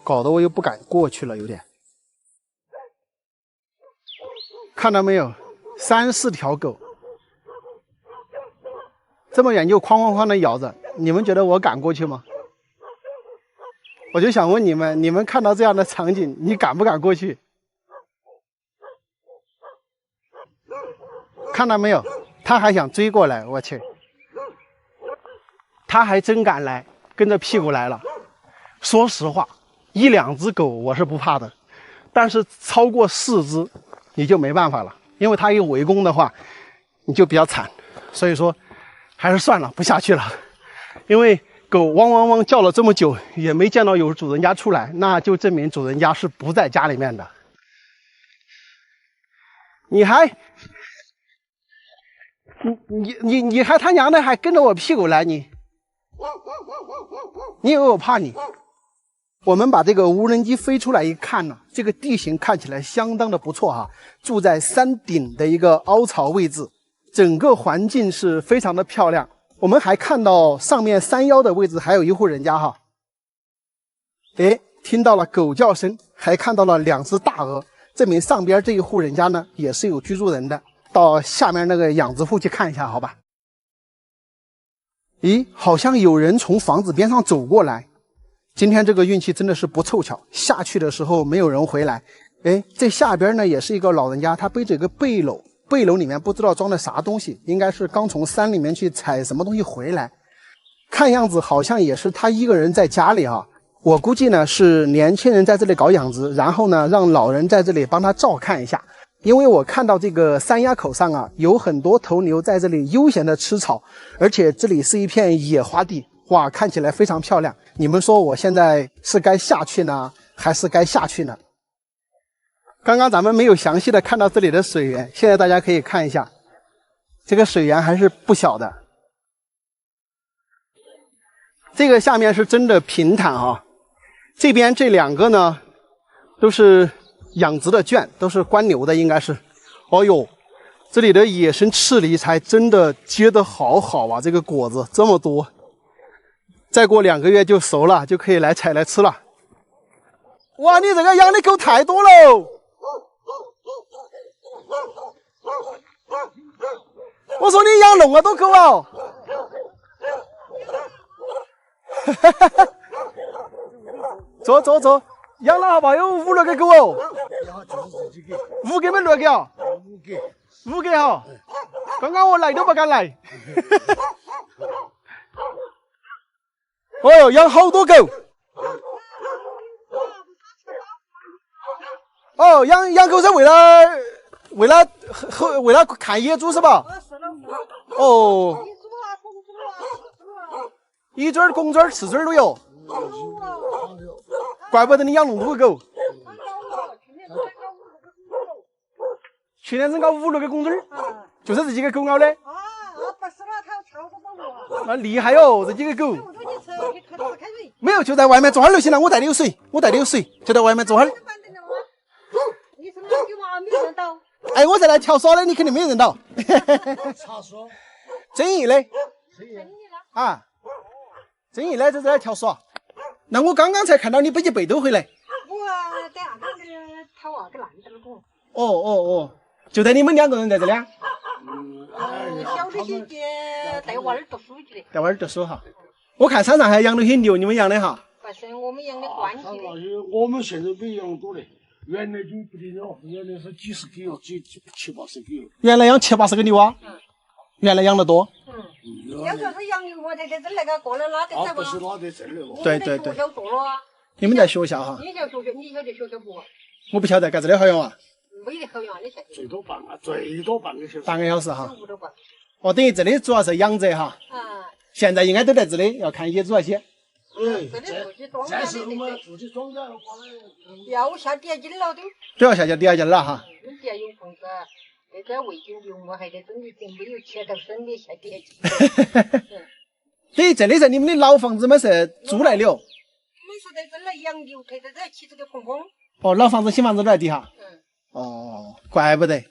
搞得我又不敢过去了，有点。看到没有，3、4条狗，这么远就哐哐哐的咬着，你们觉得我敢过去吗？我就想问你们，你们看到这样的场景，你敢不敢过去？看到没有，他还想追过来，我去，他还真敢来，跟着屁股来了。说实话，1、2只狗我是不怕的，但是超过4只你就没办法了，因为他一围攻的话，你就比较惨。所以说，还是算了，不下去了，因为狗汪汪汪叫了这么久，也没见到有主人家出来，那就证明主人家是不在家里面的。你还他娘的还跟着我屁股来，你以为我怕你？我们把这个无人机飞出来一看呢，这个地形看起来相当的不错哈，住在山顶的一个凹槽位置，整个环境是非常的漂亮。我们还看到上面山腰的位置还有一户人家哈，哎，听到了狗叫声，还看到了2只大鹅，证明上边这一户人家呢也是有居住人的。到下面那个养殖户去看一下，好吧？咦，好像有人从房子边上走过来。今天这个运气真的是不凑巧，下去的时候没有人回来。哎，这下边呢也是一个老人家，他背着一个背篓，背篓里面不知道装的啥东西，应该是刚从山里面去采什么东西回来。看样子好像也是他一个人在家里啊。我估计呢是年轻人在这里搞养殖，然后呢让老人在这里帮他照看一下。因为我看到这个山崖口上啊，有很多头牛在这里悠闲的吃草，而且这里是一片野花地，哇，看起来非常漂亮。你们说我现在是该下去呢，还是该下去呢？刚刚咱们没有详细的看到这里的水源，现在大家可以看一下，这个水源还是不小的。这个下面是真的平坦啊，这边这2个呢，都是养殖的圈，都是关牛的，应该是。哦呦，这里的野生赤梨才真的结得好好啊！这个果子这么多，再过2个月就熟了，就可以来采来吃了。哇，你这个养的狗太多喽！我说你养那么多狗哦！走。养了好不好？有5、6个狗哦。5个没6个啊？5个哈。刚刚我来都不敢来。哦哟，养好多狗。哦，养狗是为了看野猪是吧？哦。一只、公只、雌只都有。怪不得你养那么多狗。去年增高5、6个公只，就是这几个狗咬的。不是了，它差不多我。那厉害哟，这几个狗。有，就在外面坐会儿就行了。我带你有水，就在外面坐会儿。你是老酒嘛，没认到。哎，我在来调耍的，你肯定没认到。茶说，曾毅的啊，曾毅的这是来调耍。那我刚刚才看到你背起背兜回来。我在俺那个讨娃个男的了不？哦，就带你们2个人在这里啊？小的些带娃儿读书去的。带娃儿读书哈。我看山上还养了些牛，你们养的哈？不是我们养的关系的。我们现在没养多嘞，原来就不得了，原来是几十个了，七八十个了。原来养7、80个牛啊？原来养得多。要说是养牛，我在这那个过来拉得走不是拉得走的了。对。学校做了啊。你们在学校哈？你晓得学校不？我不晓得，干这里好远啊？没得好远，你晓得？最多半个小时。半个小时哈。15多吧。哦，等于这里主要是养殖哈。现在应该都在这里，要看业主那些。这是我们自己装的，要下底下筋了都。都要下去底下去了哈。底下有棚子，那个围巾牛我还得整一点，没有钱到省里下底下去。等于这里是你们的老房子吗？是租来的哦？我们是在这里养牛，配在这起这个棚棚。哦，老房子、新房子都在底下。哦，怪不得。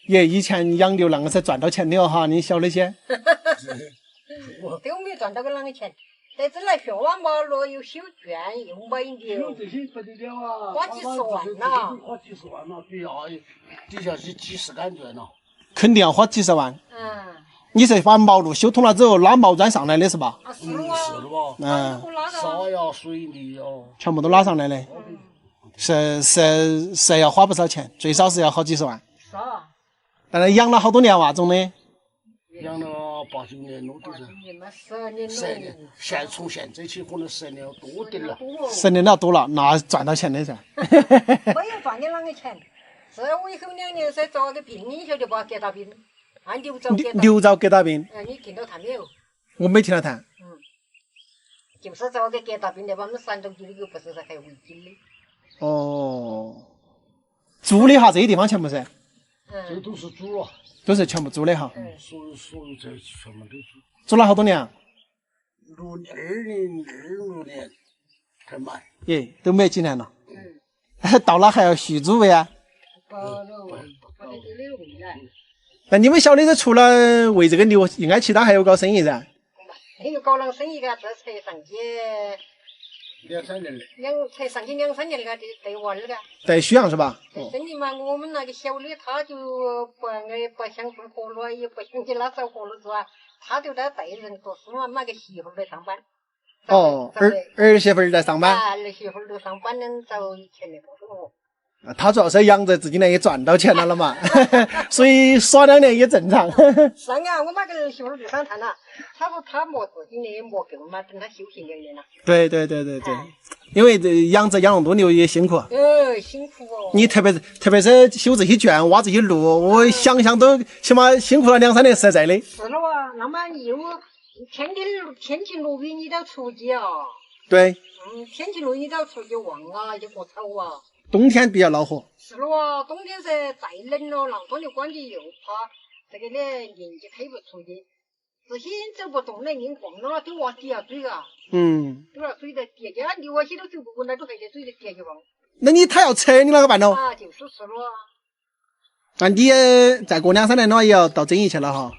爷以前养牛那个是赚到钱的哦哈，你晓得些？都没赚到个啷个钱，在这来学完嘛了，又修圈又买牛，这些不得了啊！花几十万呐！花几十万了，底下是几十杆砖了。肯定要花几十万。你是把毛路修通了之后拉毛砖上来的是吧？是了吧？沙呀、水泥呀，全部都拉上来的。是要花不少钱，最少是要好几十万。是啊。但是养了好多年哇，种的。养了8、9年了都是。10年，从现在起可能10年要多点了。10年了多了，那赚到钱的噻。没有赚的啷个钱？是我以后2年才遭个病，你晓得吧？疙瘩病，按牛枣疙瘩病。你听到谈没有？我没听到谈。就是遭个疙瘩病的，把我们山东鸡又不是还围巾的。哦，租的哈，这些地方全部是。这都是租了。都是全部租的哈。所有这全部都租。租了好多年啊？2026年才买。耶，都没几年了。到了还要续租费啊？那你们晓得这除了为这个牛，应该其他还有搞生意噻？还有搞啷生意个，这才上去2、3年了。才上去2、3年了，带娃儿个。在徐阳是吧？真的嘛，我们那个小的他就不想混活了，也不想去拉手活了是吧？他就在带人读书嘛，那个媳妇儿在上班。儿媳妇儿在上班。儿媳妇儿都上班能找钱的不多。他主要是养着自己呢，也赚到钱了嘛，所以耍2年也正常。是啊，我那个儿媳妇儿就想谈了，他说他磨自己的磨够嘛，等他休息2年了。对，因为这养那么多牛也辛苦。辛苦哦。你特别是修这些圈、挖这些路，我想想都起码辛苦了2、3年实在的。是了啊，那么又天气落雨你都要出去啊。对。天气落雨你都要出去望啊，一割草啊。冬天比较恼火。是了啊，冬天是再冷了，浪多牛关节又怕这个呢，年纪推不出去，这些走不动了，硬晃了都往底下追啊。都要追在底下，牛啊些都走不过来，都还得追在底下去望。那他要扯，你啷个办咯？就是是了啊。那你再过2、3年的话，也要到遵义去了哈。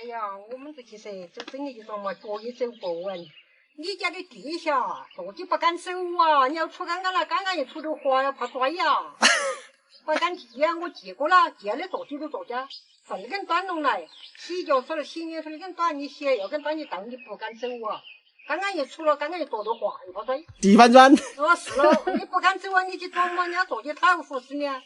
哎呀，我们这些噻，走遵义就说嘛，脚也走不稳。你家的地下，坐就不敢走啊！你要出刚刚了，刚刚一出头滑呀，怕摔呀，不敢骑呀。我骑过了，骑了坐起都坐家，手跟短拢来，洗脚水、洗面水跟短，你鞋要跟短你到，你不敢走啊！刚刚一出了，刚刚一坐都滑，又怕摔。地板砖。是了，你不敢走啊，你去坐嘛，人家坐起他服死你啊！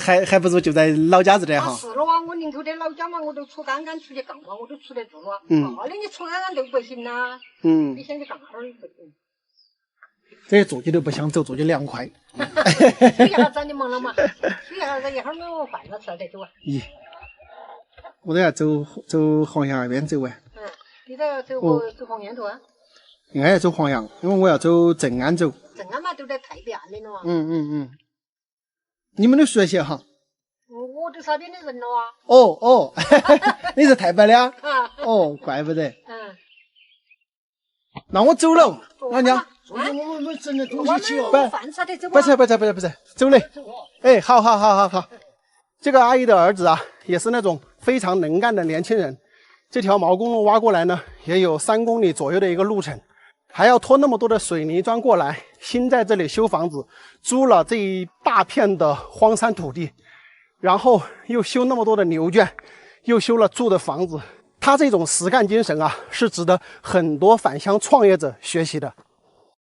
还不如就在老家这里哈。是了啊，我宁头在老家嘛，我都出刚刚出去干嘛，我都出来做了。那你出刚刚都不行呐。你想去干哈儿不行。这坐起都不想走，坐起凉快。休息下子你忙了嘛？休息下子一会儿没有饭了吃了再走啊。咦，我都要走黄杨那边走啊。你都要走黄杨头啊？应该要走黄杨，因为我要走正安走。正安嘛，都在太边的了嘛。你们都熟悉哈？我都是那边的人了啊。你是太白的啊？怪不得。那我走了，老娘。昨天我们整点东西去哦。不是，走嘞。哎，好。这个阿姨的儿子啊，也是那种非常能干的年轻人。这条毛公路挖过来呢，也有3公里左右的一个路程，还要拖那么多的水泥砖过来，新在这里修房子，租了这一大片的荒山土地，然后又修那么多的牛圈，又修了住的房子。他这种实干精神啊，是值得很多返乡创业者学习的。